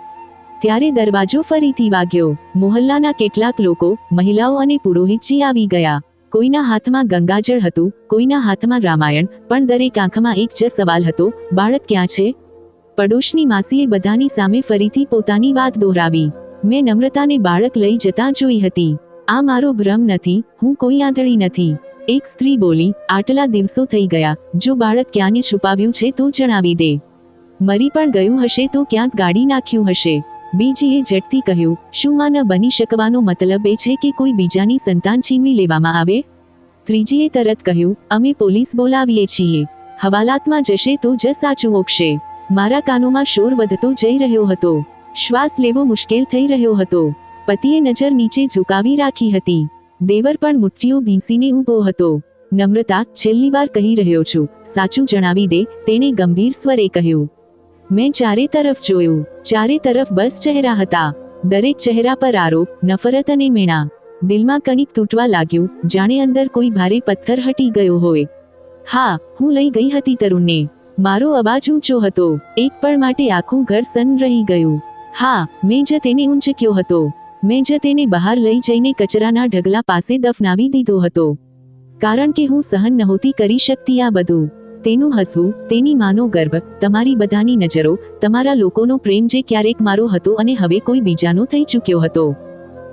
S1: ત્યારે દરવાજો ફરીથી વાગ્યો. મોહલ્લાના કેટલાક લોકો, મહિલાઓ અને પુરોહિતજી આવી ગયા. કોઈના હાથમાં ગંગાજળ હતું, કોઈના હાથમાં રામાયણ, પણ દરેક આંખમાં એક જ સવાલ હતો, બાળક ક્યાં છે? પડોશની માસીએ બધાની સામે ફરીથી પોતાની વાત દોહરાવી. મેં નમ્રતાને બાળક લઈ જતા જોઈ હતી. આ મારો ભ્રમ નથી, હું કોઈ આંધળી નથી. એક સ્ત્રી બોલી, આટલા દિવસો થઈ ગયા, જો બાળક ક્યાંને છુપાવ્યું છે તો જણાવી દે. મરી પણ ગયું હશે તો ક્યાંક ગાડી નાખ્યું હશે. બીજીએ ઝટથી કહ્યું, શું માં ન બની શકવાનો મતલબ એ છે કે કોઈ બીજાની સંતાન છીનવી લેવામાં આવે? ત્રીજીએ તરત કહ્યું, અમે પોલીસ બોલાવીએ છીએ. હવાલાતમાં જશે તો જ સાચું ઓગશે. મારા કાનોમાં શોર વધતો જઈ રહ્યો હતો. શ્વાસ લેવો મુશ્કેલ થઈ રહ્યો હતો. પતિએ નજર નીચે ઝુકાવી રાખી હતી. દેવર પણ મુઠ્ઠીઓ ભીંસીને ઊભો હતો. નમ્રતા, છેલ્લી વાર કહી રહ્યો છું, સાચું જણાવી દે, તેણે ગંભીર સ્વરે કહ્યું. મેં ચારે તરફ જોયું. ચારે તરફ બસ ચહેરા હતા. દરેક ચહેરા પર આરોપ, નફરત અને મેણા. દિલમાં કંઈક તૂટવા લાગ્યું, જાણે અંદર કોઈ ભારે પથ્થર હટી ગયો હોય. હા, હું લઈ ગઈ હતી તરુણને. મારો અવાજ ઊંચો હતો. એક પળ માટે આખું ઘર સન્ન રહી ગયું. હા, મેં જ તેને ઊંચક્યો હતો. મેં જ તેને બહાર લઈ જઈને કચરાના ઢગલા પાસે દફનાવી દીધો હતો. કારણ કે હું સહન નહોતી કરી શકતી આ બધું. તેનું હસવું, તેની માનો ગર્ભ, તમારી બધાની નજરો, તમારા લોકોનો પ્રેમ જે ક્યારેક મારો હતો અને હવે કોઈ બીજાનો થઈ ચૂક્યો હતો.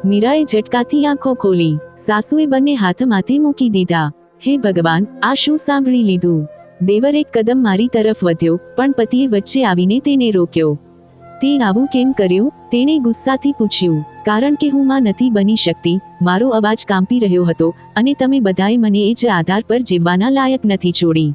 S1: મીરાએ ઝટકાથી આંખો ખોલી. સાસુએ બંને હાથ માથે મૂકી દીધા. હે ભગવાન, આ શું સાંભળી લીધું? દેવર એક કદમ મારી તરફ વધ્યો, પણ પતિએ વચ્ચે આવીને તેને રોક્યો. તે આવું કેમ કર્યું? તેણે ગુસ્સાથી પૂછ્યું. કારણ કે હું માં નથી બની શકતી. મારો અવાજ કાંપી રહ્યો હતો, અને તમે બધાએ મને એ જ આધાર પર જીવવાના લાયક નથી છોડી.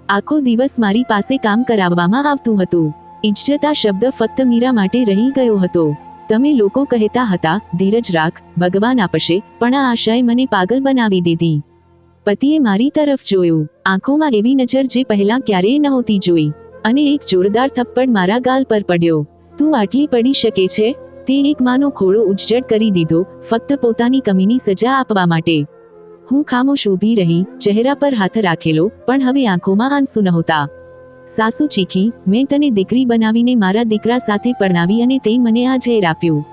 S1: આખો દિવસ મારી પાસે કામ કરાવવામાં આવતું હતું. ઇજ્જત આ શબ્દ ફક્ત મીરા માટે રહી ગયો હતો. તમે લોકો કહેતા હતા, ધીરજ રાખ, ભગવાન આપશે, પણ આ આશાએ મને પાગલ બનાવી દીધી. પતિએ મારી તરફ જોયું. આંખોમાં એવી નજર જે પહેલાં ક્યારેય નહોતી જોઈ. અને એક જોરદાર થપ્પડ મારા ગાલ પર પડ્યો. તું આટલી પડી શકે છે? તે એક માનો ખોળો ઉજ્જડ કરી દીધો, ફક્ત પોતાની કમીની સજા આપવા માટે. હું ખામોશ ઊભી રહી, ચહેરા પર હાથ રાખેલો, પણ હવે આંખોમાં આંસુ નહોતા. સાસુ ચીખી, મેં તને દીકરી બનાવીને મારા દીકરા સાથે પરણાવી અને તે મને આ ઝેર આપ્યું.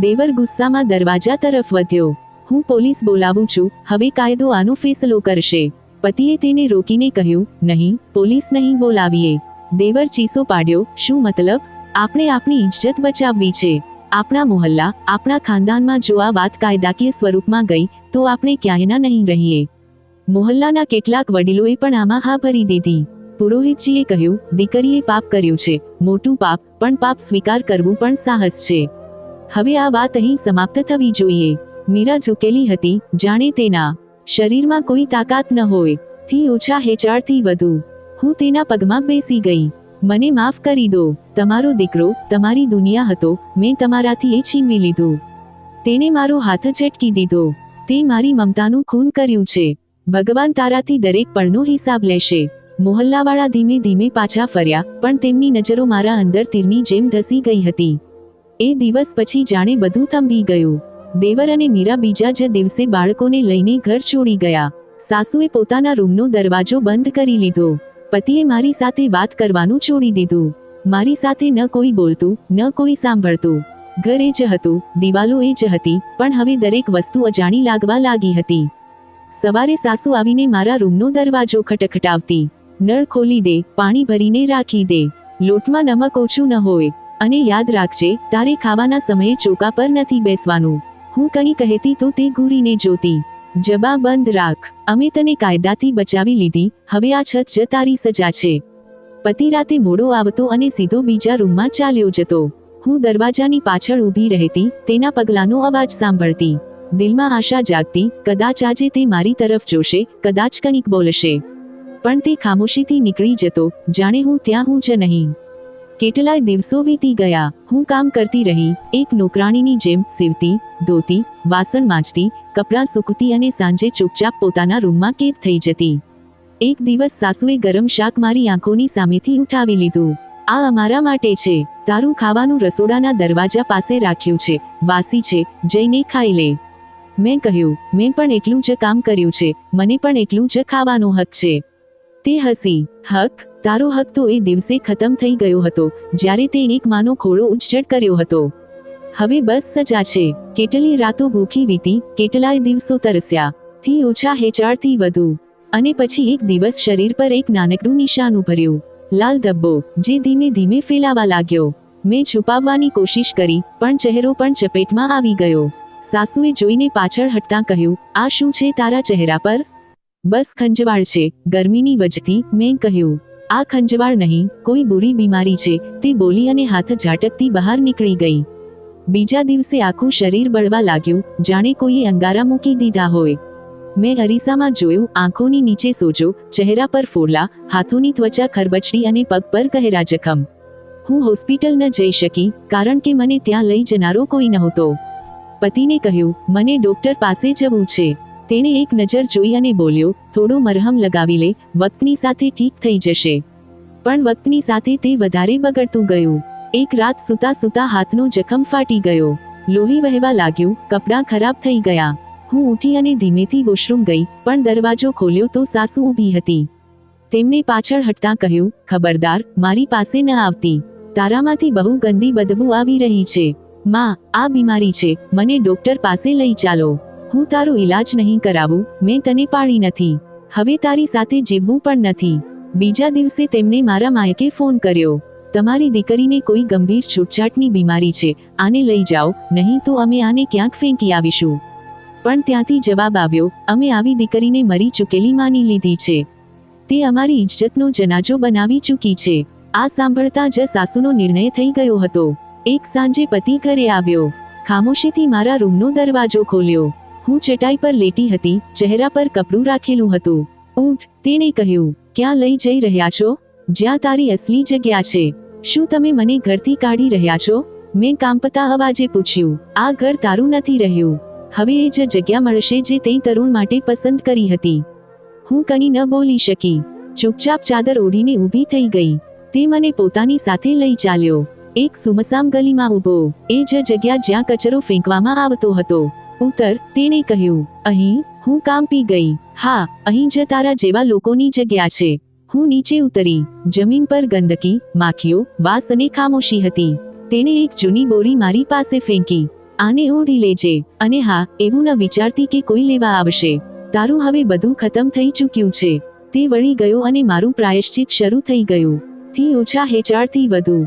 S1: દેવર ગુસ્સામાં દરવાજા તરફ વધ્યો. હું પોલીસ બોલાવું છું, હવે કાયદો આનો ફેસલો કરશે. પતિએ તેને રોકીને કહ્યું, નહીં, પોલીસ નહીં બોલાવીએ. દેવર ચીસો પાડ્યો, શું મતલબ? આપણે આપણી ઇજ્જત બચાવવી છે. આપણા મોહલ્લા, આપણા ખાનદાનમાં જો આ વાત કાયદાકીય સ્વરૂપમાં ગઈ, તો આપણે ક્યાંયના નહીં રહીએ. મોહલ્લાના કેટલાક વડીલોએ પણ આમાં હા ભરી દીધી. પુરોહિતજીએ કહ્યું, દીકરીએ પાપ કર્યું છે, મોટું પાપ, પણ પાપ સ્વીકાર કરવું પણ સાહસ છે. હવે આ વાત અહીં સમાપ્ત થવી જોઈએ. મીરા ઝૂકેલી હતી, જાણે તેના શરીરમાં કોઈ તાકાત ન હોય. થી ઓછા હેચાળથી વધુ. હું તેના પગમાં બેસી ગઈ. મને માફ કરી દો. તમારો દીકરો, તમારી દુનિયા હતો, મેં તમારાથી એ છીનવી લીધું. તેણે મારો હાથ ઝટકી દીધો. તે મારી મમતાનું ખૂન કર્યું છે. ભગવાન તારાથી દરેક પળનો હિસાબ લેશે. મોહલ્લાવાળા ધીમે ધીમે પાછા ફર્યા, પણ તેમની નજરો મારા અંદર તીરની જેમ ધસી ગઈ હતી. એ દિવસ પછી જાણે બધું થંભી ગયું. દેવર અને મીરા બીજા જ દિવસે બાળકોને લઈને ઘર છોડી ગયા. સાસુએ પોતાના રૂમનો દરવાજો બંધ કરી લીધો. પતિએ મારી સાથે વાત કરવાનું છોડી દીધું. મારી સાથે ન કોઈ બોલતું, ન કોઈ સાંભળતું. ઘર એ જ હતું, દિવાલો એ જ હતી, પણ હવે દરેક વસ્તુ અજાણી લાગવા લાગી હતી. સવારે સાસુ આવીને મારા રૂમનો દરવાજો ખટખટાવતી. નળ ખોલી દે, પાણી ભરીને રાખી દે, લોટમાં નમક ઓછું ન હોય, અને યાદ રાખજે, તારે ખાવાના સમયે ચોકા પર નથી બેસવાનું. હું કંઈ કહેતી તો તે ઘૂરીને જોતી. જબા બંધ રાખ. અમે તને કાયદાથી બચાવી લીધી, હવે આ છત જ તારી સજા છે. પતિ રાતે મોડો આવતો અને સીધો બીજા રૂમમાં ચાલ્યો જતો. હું દરવાજાની પાછળ ઊભી રહેતી, તેના પગલાંનો અવાજ સાંભળતી. દિલમાં આશા જાગતી, કદાચ આજે તે મારી તરફ જોશે, કદાચ કંઈક બોલશે. પણ તે ખામોશીથી નીકળી જતો, જાણે હું ત્યાં હું જ નહીં. કેટલાય દિવસો વીતી ગયા. હું કામ કરતી રહી, એક નોકરાણીની જેમ, સીવતી, ધોતી, વાસણ માંજતી, કપડાં સૂકવતી અને સાંજે ચૂપચાપ પોતાના રૂમમાં કેદ થઈ જતી. એક દિવસ સાસુએ ગરમ શાક મારી આંખોની સામેથી ઉઠાવી લીધું. આ અમારા માટે છે. તારું ખાવાનું રસોડાના દરવાજા પાસે રાખ્યું છે, વાસી છે, જઈને ખાઈ લે. મેં કહ્યું, મેં પણ એટલું જ કામ કર્યું છે, મને પણ એટલું જ ખાવાનો હક છે. તે હસી. હક? તારો હક તો એ દિવસે ખતમ થઈ ગયો હતો, જ્યારે તે એક માનો ખોળો ઉજ્જડ કર્યો હતો. હવે બસ સજા છે. કેટલી રાતો ભૂખી વીતી, કેટલાય દિવસો તરસ્યા. થી ઓછા હેચાળથી વધુ. અને પછી એક દિવસ શરીર પર એક નાનકડું નિશાન ઉભર્યું. લાલ ધબ્બો, જે ધીમે ધીમે ફેલાવા લાગ્યો. મેં છુપાવવાની કોશિશ કરી, પણ ચહેરો પણ ચપેટમાં આવી ગયો. સાસુએ જોઈને પાછળ હટતા કહ્યું, આ શું છે તારા ચહેરા પર? બસ ખંજવાળ છે, ગરમીની વજથી, મેં કહ્યું. આ ખંજવાળ નહીં, કોઈ બુરી બીમારી છે, તે બોલી અને હાથ ઝાટકતી બહાર નીકળી ગઈ. બીજા દિવસે આખું શરીર બળવા લાગ્યું, જાણે કોઈએ અંગારા મૂકી દીધા હોય. મેં અરીસામાં જોયું, આંખોની નીચે સોજો, ચહેરા પર ફોડલા, હાથોની ત્વચા ખરબચડી અને પગ પર ગહેરા જખમ. હું હોસ્પિટલ ન જઈ શકી, કારણ કે મને ત્યાં લઈ જનારો કોઈ નહોતો. પતિને કહ્યું, મને ડોક્ટર પાસે જવું છે. તેણે એક નજર જોઈ અને બોલ્યો, થોડો મરહમ લગાવી લે, વક્તની સાથે ઠીક થઈ જશે. પણ વક્તની સાથે તે વધારે બગડતું ગયું. એક રાત સૂતા સૂતા હાથનો જખમ ફાટી ગયો. લોહી વહેવા લાગ્યું, કપડાં ખરાબ થઈ ગયા. હું ઉઠી અને ધીમેથી વોશરૂમ ગઈ, પણ દરવાજો ખોલ્યો તો સાસુ ઊભી હતી. તેમને પાછળ હટતા કહ્યું, ખબરદાર, મારી પાસે ન આવતી. તારામાંથી બહુ ગંદી બદબુ આવી રહી છે. માં, આ બીમારી છે, મને ડોક્ટર પાસે લઈ ચાલો. હું તારો ઈલાજ નહીં કરાવું, મેં તને પાળી નથી. હવે તારી સાથે જીવવું પણ નથી. બીજા દિવસે તેમને મારા માયકે ફોન કર્યો. તમારી દીકરીને કોઈ ગંભીર છૂટછાટની બીમારી છે, આને લઈ જાઓ, નહીં તો અમે આને ક્યાંક ફેંકી આવીશું. પણ ત્યાંથી જવાબ આવ્યો, અમે આવી દીકરીને મરી ચૂકેલી માની લીધી છે. તે અમારી ઇજ્જતનો જનાજો બનાવી ચૂકી છે. આ સાંભળતા જ સાસુનો નિર્ણય થઈ ગયો હતો. એક સાંજે પતિ ઘરે આવ્યો. ખામોશીથી મારા રૂમનો દરવાજો ખોલ્યો. હું ચટાઈ પર લેટી હતી, ચહેરા પર કપડું રાખેલું હતું. ઊઠ, તેણે કહ્યું. ક્યાં લઈ જઈ રહ્યા છો? જ્યાં તારી અસલી જગ્યા છે. શું તમે મને ઘરથી કાઢી રહ્યા છો? મેં કાંપતા અવાજે પૂછ્યું. આ ઘર તારું નથી રહ્યું. હવે એ જ જગ્યા મળશે જે તે તરુણ માટે પસંદ કરી હતી. હું કંઈ ન બોલી શકી. ચૂપચાપ ચાદર ઓઢીને ઊભી થઈ ગઈ. તે મને પોતાની સાથે લઈ ચાલ્યો. એક સુમસામ ગલીમાં ઊભો. એ જ જગ્યા જ્યાં કચરો ફેંકવામાં આવતો હતો. ઉતર, તેણે કહ્યું. અહીં? હું કાંપી ગઈ. હા, અહીં જ તારા જેવા લોકોની જગ્યા છે. હું નીચે ઉતરી. જમીન પર ગંદકી, માખીઓ, વાસ અને ખામોશી હતી. તેણે એક જૂની બોરી મારી પાસે ફેંકી. આને ઓઢી લેજે. અને હા, એવું ન વિચારતી કે કોઈ લેવા આવશે. તારું હવે બધું ખતમ થઈ ચૂક્યું છે. તે વળી ગયો અને મારું પ્રાયશ્ચિત શરૂ થઈ ગયું. થી ઓછા હેચાળથી વધુ.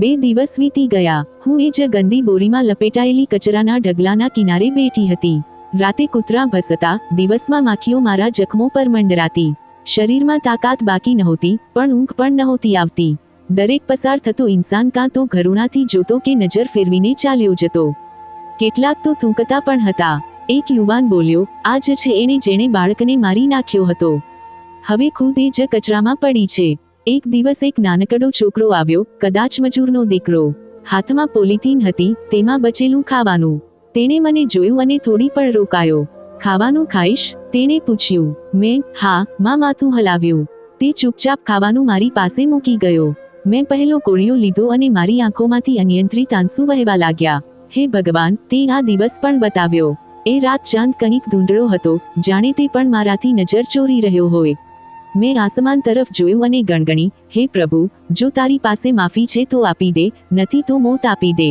S1: 2 દિવસ વીતી ગયા. હું એ જ ગંદી બોરીમાં લપેટાયેલી કચરાના ઢગલાના કિનારે બેઠી હતી. રાતે કૂતરા ભસતા, દિવસમાં માખીઓ મારા જખમો પર મંડરાતી. શરીરમાં તાકાત બાકી નહોતી, પણ ઊંઘ પણ નહોતી આવતી. દરેક પસાર થતો ઇન્સાન કાં તો ઘૃણાથી જોતો કે નજર ફેરવીને ચાલ્યો જતો. કેટલાક તો થૂંકતા પણ હતા. એક યુવાન બોલ્યો, આ જ છે એણે જેણે બાળકને મારી નાખ્યો હતો. હવે ખુદ એ જ કચરામાં પડી છે. એક દિવસ એક નાનકડો છોકરો આવ્યો, કદાચ મજૂરનો દીકરો. હાથમાં પોલિથીન હતી, તેમાં બચેલું ખાવાનું. તેણે મને જોયું અને થોડી પણ રોકાયો. ખાવાનું ખાઈશ? તેણે પૂછ્યું. મેં હા માં માથું હલાવ્યું. તે ચૂપચાપ ખાવાનું મારી પાસે મૂકી ગયો. મેં પહેલો કોળિયો લીધો અને મારી આંખોમાંથી અનિયંત્રિત આંસુ વહેવા લાગ્યા. હે ભગવાન, તે આ દિવસ પણ બતાવ્યો. એ રાત ચાંદ કંઈક ધૂંધળો હતો, જાણે તે પણ મારાથી નજર ચોરી રહ્યો હોય. મેં આસમાન તરફ જોયું અને ગણગણી, હે પ્રભુ, જો તારી પાસે માફી છે તો આપી દે, નથી તો મોત આપી દે.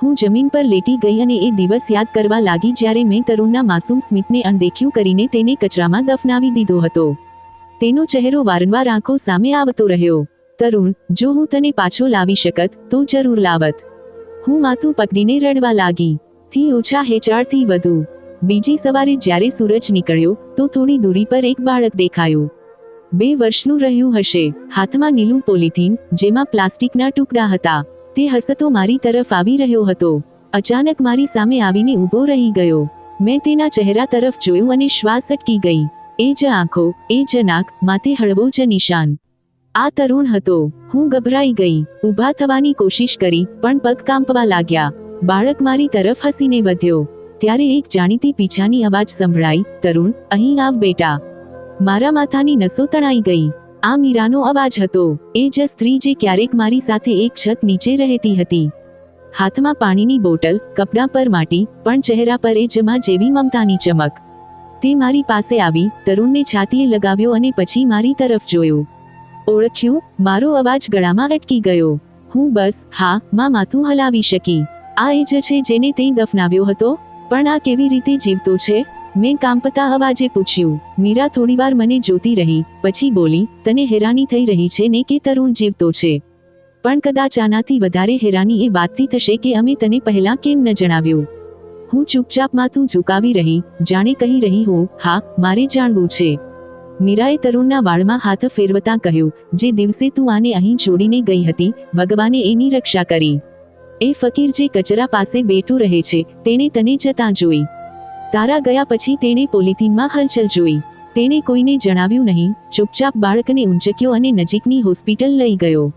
S1: હું જમીન પર લેટી ગઈ અને એ દિવસ યાદ કરવા લાગી જ્યારે મેં તરુણના માસૂમ સ્મિતને અણદેખ્યું કરીને તેને કચરામાં દફનાવી દીધો હતો. તેનો ચહેરો વારંવાર આંખો સામે આવતો રહ્યો. તરુણ, જો હું તને પાછો લાવી શકત, તો જરૂર લાવત. હું માથું પકડીને રડવા લાગી. થી ઓછા હેચાળથી વધુ. બીજી સવારે જ્યારે સૂરજ નીકળ્યો, તો થોડી દૂરી પર એક બાળક દેખાયું. 2 વર્ષનું રહ્યું હશે. હાથમાં નીલું પોલિથીન, જેમાં પ્લાસ્ટિકના ટુકડા હતા. તે હસતો મારી તરફ આવી રહ્યો હતો. અચાનક મારી સામે આવીને ઊભો રહી ગયો. મેં તેના ચહેરા તરફ જોયું અને શ્વાસ અટકી ગઈ. એ જ આંખો, એ જ નાક, માથે હળવો જ નિશાન. આ તરુણ હતો. હું ગભરાઈ ગઈ. ઊભા થવાની કોશિશ કરી, પણ પગ કાંપવા લાગ્યા. બાળક મારી તરફ હસીને વધ્યો. ત્યારે એક જાણીતી પીછાની અવાજ સંભળાઈ, તરુણ, અહીં આવ બેટા. મારા માથાની નસો તણાઈ ગઈ. આ મીરાનો અવાજ હતો. એ જ સ્ત્રી જે ક્યારેક મારી સાથે એક છત નીચે રહેતી હતી. હાથમાં પાણીની બોટલ, કપડાં પર માટી, પણ ચહેરા પર એ જ માં જેવી મમતાની ચમક. તે મારી પાસે આવી, તરુણને છાતીએ લગાવ્યો અને પછી મારી તરફ જોયું. ઓળખ્યું? મારો અવાજ ગળામાં અટકી ગયો. હું બસ હા માં માથું હલાવી શકી. આ એ જ છે જેને તે દફનાવ્યો હતો? પણ આ કેવી રીતે જીવતો છે? મેં કાંપતા અવાજે પૂછ્યું. મીરા થોડીવાર મને જોતી રહી, પછી બોલી, તને હેરાની થઈ રહી છે ને કે તરુણ જીવતો છે? પણ કદાચ આનાથી વધારે હેરાની એ વાતથી થશે કે અમે તને પહેલા કેમ ન જણાવ્યું. હું ચૂપચાપ માથું ઝુકાવી રહી, જાણે કહી રહી હું, હા, મારે જાણવું છે. મીરાએ તરુણના વાળમાં હાથ ફેરવતા કહ્યું, જે દિવસે તું આને અહીં છોડીને ગઈ હતી, ભગવાને એની રક્ષા કરી. એ ફકીર જે કચરા પાસે બેઠો રહે છે, તેણે તને જતા જોઈ. તારા ગયા પછી તેણે પોલિથીનમાં હલચલ જોઈ. તેણે કોઈને જણાવ્યું નહીં, ચૂપચાપ બાળકને ઊંચક્યો અને નજીકની હોસ્પિટલ લઈ ગયો.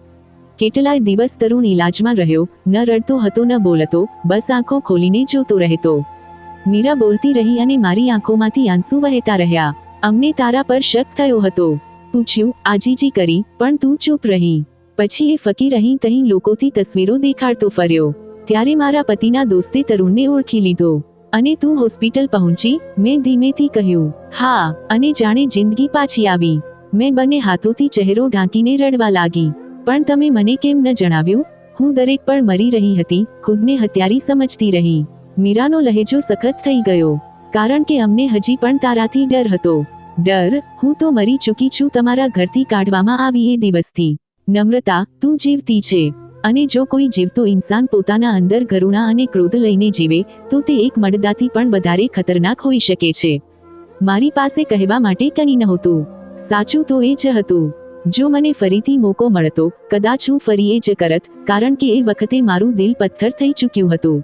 S1: કેટલાય દિવસ તરુણ ઈલાજમાં રહ્યો, ન રડતો હતો ન બોલતો, બસ આંખો ખોલીને જોતો રહેતો. મીરા બોલતી રહી અને મારી આંખોમાંથી આંસુ વહેતા રહ્યા. અમને તારા પર શક થયો હતો. પૂછ્યું, આજીજી કરી, પણ તું ચૂપ રહી. પછી એ ફકીર અહીં તહીં લોકોથી તસવીરો દેખાડતો ફર્યો. ત્યારે મારા પતિના દોસ્તે તરુણને ઓળખી લીધો. અને તું હોસ્પિટલ પહોંચી? મેં ધીમેથી કહ્યું. હા, અને જાણે જિંદગી પાછી આવી. મેં બંને હાથોથી ચહેરો ઢાંકીને રડવા લાગી. પણ તમે મને કેમ ન જણાવ્યું? હું દરેક પળ મરી રહી હતી, ખુદને હત્યારી સમજતી રહી. મીરાનો લહેજો સખત થઈ ગયો. કારણ કે અમને હજી પણ તારાથી ડર હતો. ડર? હું તો મરી ચૂકી છું તમારા ઘરથી કાઢવામાં આવી એ દિવસથી. નમ્રતા, તું જીવતી છે. અને જો કોઈ જીવતો ઇન્સાન પોતાના અંદર કરુણા અને ક્રોધ લઈને જીવે, તો તે એક મડદાથી પણ વધારે ખતરનાક હોઈ શકે છે. મારી પાસે કહેવા માટે કંઈ નહોતું. સાચું તો એ જ હતું. જો મને ફરીથી મોકો મળતો, કદાચ હું ફરી એ જ કરત, કારણ કે એ વખતે મારું દિલ પથ્થર થઈ ચૂક્યું હતું.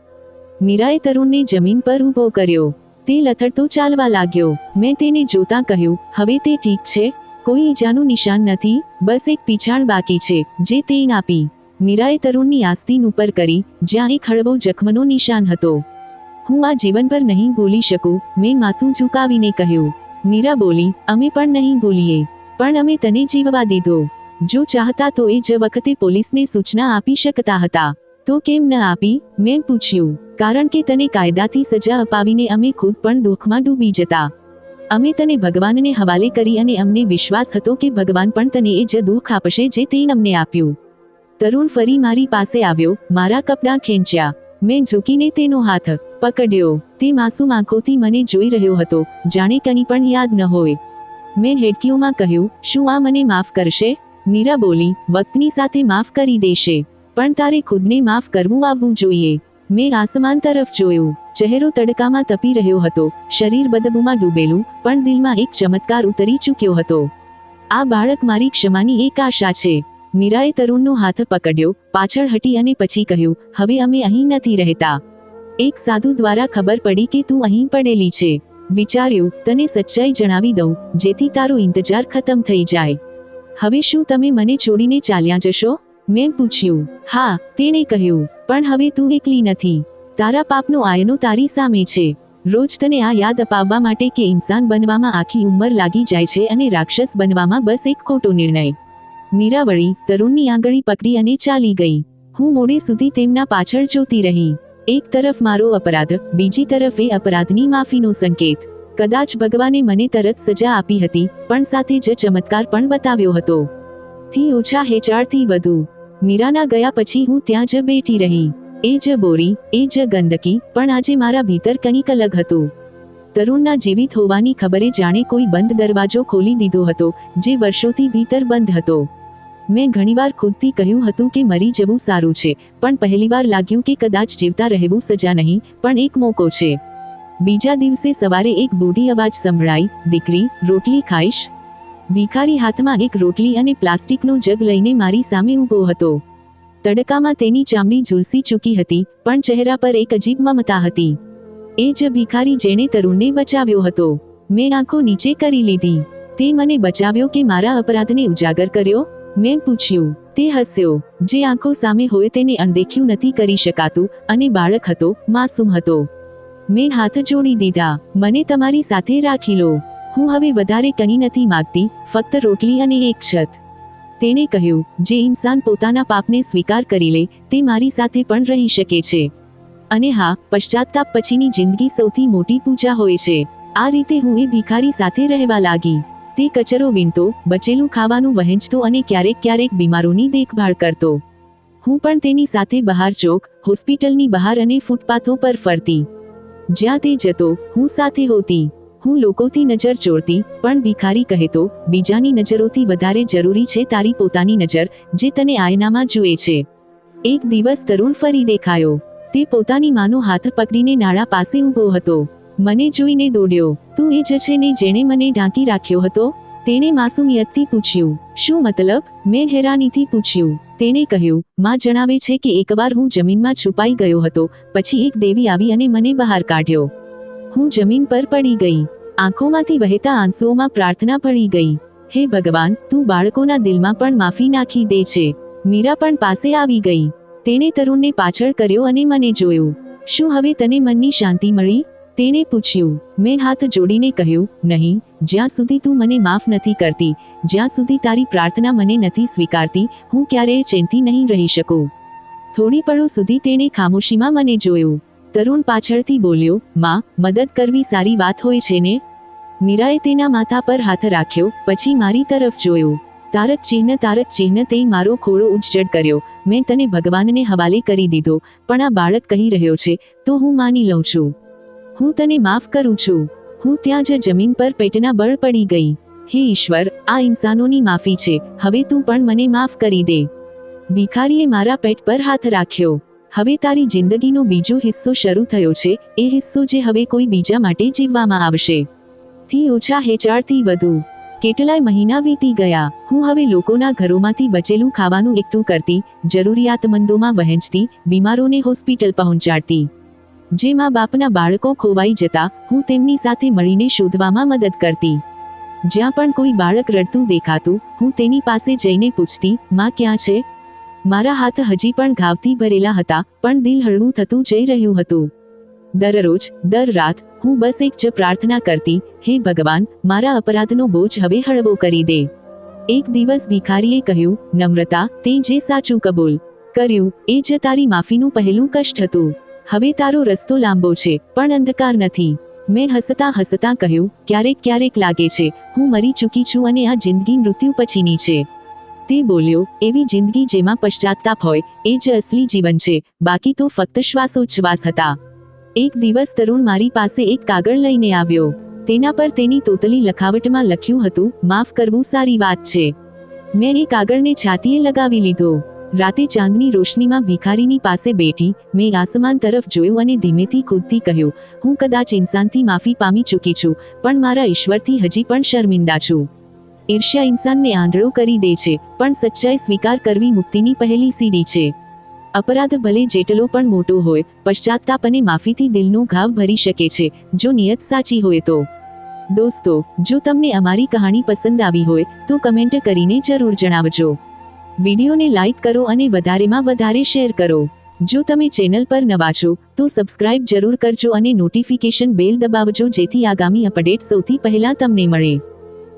S1: મીરાએ તરુણને જમીન પર ઊભો કર્યો. તે લથડતો ચાલવા લાગ્યો. મેં તેને જોતા કહ્યું, હવે તે ઠીક છે? કોઈ ઈજાનું નિશાન નથી, બસ એક પીછાણ બાકી છે, જે તે આપી. મીરાએ તરુણની આસ્તીન ઉપર કરી, જ્યાં એક હળવો જખમનો નિશાન હતો. હું આ જીવન પર નહીં ભૂલી શકું, મેં માથું ઝુકાવીને કહ્યું. મીરા બોલી, અમે પણ નહીં ભૂલીએ. પણ અમે તને જીવવા દીધો. જો ચાહતા તો એ જ વખતે પોલીસને સૂચના આપી શકતા હતા. તો કેમ ન આપી? મેં પૂછ્યું. કારણ કે તને કાયદાથી સજા અપાવીને અમે ખુદ પણ દુઃખમાં ડૂબી જતા. અમે તને ભગવાનને હવાલે કરી અને અમને વિશ્વાસ હતો કે ભગવાન પણ તને એ જ દુઃખ આપશે જે તે અમને આપ્યું. તરુણ ફરી મારી પાસે આવ્યો, મારા કપડાં ખેંચ્યા. મેં ઝૂકીને તેનો હાથ પકડ્યો. તે માસૂમ આંખોથી મને જોઈ રહ્યો હતો, જાણે કંઈ પણ યાદ ન હોય. મેં હેડકીઓમાં કહ્યું, શું આ મને માફ કરશે? મીરા બોલી, વક્તની સાથે માફ કરી દેશે. પણ તારે ખુદને માફ કરવું આવવું જોઈએ. મેં આસમાન તરફ જોયું. ચહેરો તડકામાં તપી રહ્યો હતો, શરીર બદબૂમાં ડૂબેલું, પણ દિલમાં એક ચમત્કાર ઉતરી ચૂક્યો હતો. આ બાળક મારી ક્ષમાની એક આશા છે. મીરાએ તરુણનો હાથ પકડ્યો, પાછળ હટી અને પછી કહ્યું, હવે અમે અહીં નથી રહેતા. એક સાધુ દ્વારા ખબર પડી કે તું અહીં પડેલી છે. વિચાર્યું, તને સચ્ચાઈ જણાવી દઉં, જેથી તારો ઇંતજાર ખતમ થઈ જાય. હવે શું તમે મને છોડીને ચાલ્યા જશો? મેં પૂછ્યું. હા, તેણે કહ્યું. પણ હવે તું એકલી નથી. તારા પાપનો આયનો તારી સામે છે. રોજ તને આ યાદ અપાવવા માટે કે ઇન્સાન બનવામાં આખી ઉંમર લાગી જાય છે અને રાક્ષસ બનવામાં બસ એક ખોટો નિર્ણય. મીરા વળી, તરુણની આંગળી પકડી અને ચાલી ગઈ. હું મોડે સુધી તેમના પાછળ જોતી રહી. એક તરફ મારો અપરાધ, બીજી તરફ એ અપરાધની માફીનો સંકેત. કદાચ ભગવાને મને તરત સજા આપી હતી, પણ સાથે જ ચમત્કાર પણ બતાવ્યો હતો. થી ઓછા હેચાળથી વધુ. મીરાના ગયા પછી હું ત્યાં જ બેઠી રહી. એ જ બોરી, એ જ ગંદકી, પણ આજે મારા ભીતર કંઈક અલગ હતું. તરુણના જીવિત હોવાની ખબરે જાણે કોઈ બંધ દરવાજો ખોલી દીધો હતો, જે વર્ષોથી ભીતર બંધ હતો. મેં ઘણીવાર ખુદથી કહ્યું હતું કે મરી જવું સારું છે, પણ પહેલીવાર લાગ્યું કે કદાચ જીવતા રહેવું સજા નહીં, પણ એક મોકો છે. બીજા દિવસે સવારે એક બૂઢી અવાજ સંભળાઈ, દીકરી, રોટલી ખાઈશ? ભિખારી હાથમાં એક રોટલી અને પ્લાસ્ટિકનો જગ લઈને મારી સામે ઊભો હતો. તડકામાં તેની ચામડી ઝૂલસી ચૂકી હતી, પણ ચહેરા પર એક અજીબ મમતા હતી. એ જ ભિખારી જેણે તરુણને બચાવ્યો હતો. મેં આંખો નીચે કરી લીધી. તે મને બચાવ્યો કે મારા અપરાધને ઉજાગર કર્યો? મેં પૂછ્યું. તે હસ્યો. જે આંખો સામે હોય તેને અણદેખ્યું નથી કરી શકાતું, અને બાળક હતો, માસૂમ હતો. મેં હાથ જોડી દીધા. મને તમારી સાથે રાખી લો. હું હવે વધારે કંઈ નથી માંગતી, ફક્ત રોટલી અને એક છત. તેણે કહ્યું, જે ઇન્સાન પોતાના પાપને સ્વીકાર કરી લે, તે મારી સાથે પણ રહી શકે છે. અને હા, પશ્ચાતાપ પછીની જિંદગી સૌથી મોટી પૂજા હોય છે. આ રીતે હું એ ભિખારી સાથે રહેવા લાગી. તે કચરો વીણતો, બચેલું ખાવાનું વહેંચતો અને ક્યારેક ક્યારેક બીમારોની દેખભાળ કરતો. હું પણ તેની સાથે બહાર ચોક, હોસ્પિટલની બહાર અને ફૂટપાથો પર ફરતી. જ્યાં તે જતો, હું સાથે હોતી. હું લોકોથી નજર ચોરતી, પણ ભિખારી કહેતો, બીજાની નજરોથી વધારે જરૂરી છે તારી પોતાની નજર, જે તને આયનામાં જુએ છે. એક દિવસ તરુણ ફરી દેખાયો. તે પોતાની માનો હાથ પકડીને નાળા પાસે ઊભો હતો. મને જોઈને દોડ્યો. તું એ જ છે ને જેણે મને ઢાંકી રાખ્યો હતો? તેણે માસુમિયતથી પૂછ્યું. શું મતલબ? મેં હેરાનીથી પૂછ્યું. તેણે કહ્યું, માં જણાવે છે કે એકવાર હું જમીનમાં છુપાઈ ગયો હતો, પછી એક દેવી આવી અને મને બહાર કાઢ્યો. હું જમીન પર પડી ગઈ. આંખોમાંથી વહેતા આંસુઓમાં પ્રાર્થના ભળી ગઈ. હે ભગવાન, તું બાળકોના દિલમાં પણ માફી નાખી દે છે. મીરા પણ પાસે આવી ગઈ. તેણે તરુણને પાછળ કર્યો અને મને જોયું. શું હવે તને મનની શાંતિ મળી? તેણે પૂછ્યું. મેં હાથ જોડીને કહ્યું, નહીં, જ્યાં સુધી તું મને માફ નથી કરતી, જ્યાં સુધી તારી પ્રાર્થના મને નથી સ્વીકારતી, હું ક્યારેય ચેનથી નહીં રહી શકું. થોડી પળો સુધી તેણે ખામોશીમાં મને જોયું. તરુણ પાછળથી બોલ્યો, માં, મદદ કરવી સારી વાત હોય છે ને? મીરાએ તેના માથા પર હાથ રાખ્યો, પછી મારી તરફ જોયું. તારક ચિહ્ન તે મારો ખોળો ઉજ્જડ કર્યો. મેં તને ભગવાનને હવાલે કરી દીધો, પણ આ બાળક કહી રહ્યો છે, તો હું માની લઉં છું. હું તને માફ કરું છું. હું ત્યાં જ જમીન પર પેટના બળ પડી ગઈ. હે ઈશ્વર, આ ઇન્સાનોની માફી છે, હવે તું પણ મને માફ કરી દે. ભિખારીએ મારા પેટ પર હાથ રાખ્યો. હવે તારી જિંદગીનો બીજો હિસ્સો શરૂ થયો છે, એ હિસ્સો જે હવે કોઈ બીજા માટે જીવવામાં આવશે. થી ઓછા હેચાળથી વધુ. કેટલાય મહિના વીતી ગયા. હું હવે લોકોના ઘરોમાંથી બચેલું ખાવાનું એકઠું કરતી, જરૂરિયાતમંદોમાં વહેંચતી, બીમારોને હોસ્પિટલ પહોંચાડતી. જે મા બાપના બાળકો ખોવાઈ જતા, હું તેમની સાથે મળીને શોધવામાં મદદ કરતી. જ્યાં પણ કોઈ બાળક રડતું દેખાતું, હું તેની પાસે જઈને પૂછતી, માં ક્યાં છે? મારા હાથ હજી પણ ઘાવથી ભરેલા હતા, પણ દિલ હળવું થતું જઈ રહ્યું હતું. દરરોજ, દર રાત, હું બસ એક જ પ્રાર્થના કરતી, હે ભગવાન, મારા અપરાધનો બોજ હવે હળવો કરી દે. એક દિવસ ભિખારીએ કહ્યું, નમ્રતા, તે જે સાચું કબૂલ કર્યું, એ જ તારી માફીનું પહેલું કષ્ટ હતું. હવે તારો રસ્તો લાંબો છે, પણ અંધકાર નથી. મેં હસતા હસતા કહ્યું, ક્યારેક લાગે છે, હું મરી ચૂકી છું અને આ જિંદગી મૃત્યુ પછીની છે. તે બોલ્યો, એવી જિંદગી જેમાં પશ્ચાતાપ હોય, એ જ અસલી જીવન છે, બાકી તો ફક્ત શ્વાસોચ્છ્વાસ હતા. એક દિવસ તરુણ મારી પાસે એક કાગળ લઈને આવ્યો. તેના પર તેની તોતલી લખાવટમાં લખ્યું હતું, માફ કરવું સારી વાત છે. મેં એ કાગળને છાતીએ લગાવી લીધો. રાતે ચાંદની રોશનીમાં ભિખારીની પાસે બેઠી, મેં આસમાન તરફ જોયું અને ધીમેથી ખુદથી કહ્યું, હું કદાચ ઇન્સાનથી માફી પામી ચૂકી છું, પણ મારા ઈશ્વરથી હજી પણ શર્મિંદા છું. ઈર્ષ્યા ઇન્સાનને આંધળો કરી દે છે, પણ સચ્ચાઈ સ્વીકાર કરવી મુક્તિની પહેલી સીડી છે. અપરાધ ભલે જેટલો પણ મોટો હોય, પશ્ચાતાપ અને માફીથી દિલનો ઘાવ ભરી શકે છે, જો નિયત સાચી હોય તો. દોસ્તો, જો તમને અમારી કહાણી પસંદ આવી હોય, તો કમેન્ટ કરીને જરૂર જણાવજો. વિડીયોને લાઈક કરો અને વધારેમાં વધારે શેર કરો. જો તમે ચેનલ પર નવા છો, તો સબસ્ક્રાઇબ જરૂર કરજો અને નોટિફિકેશન બેલ દબાવજો જેથી આગામી અપડેટ સૌથી પહેલા તમને મળે.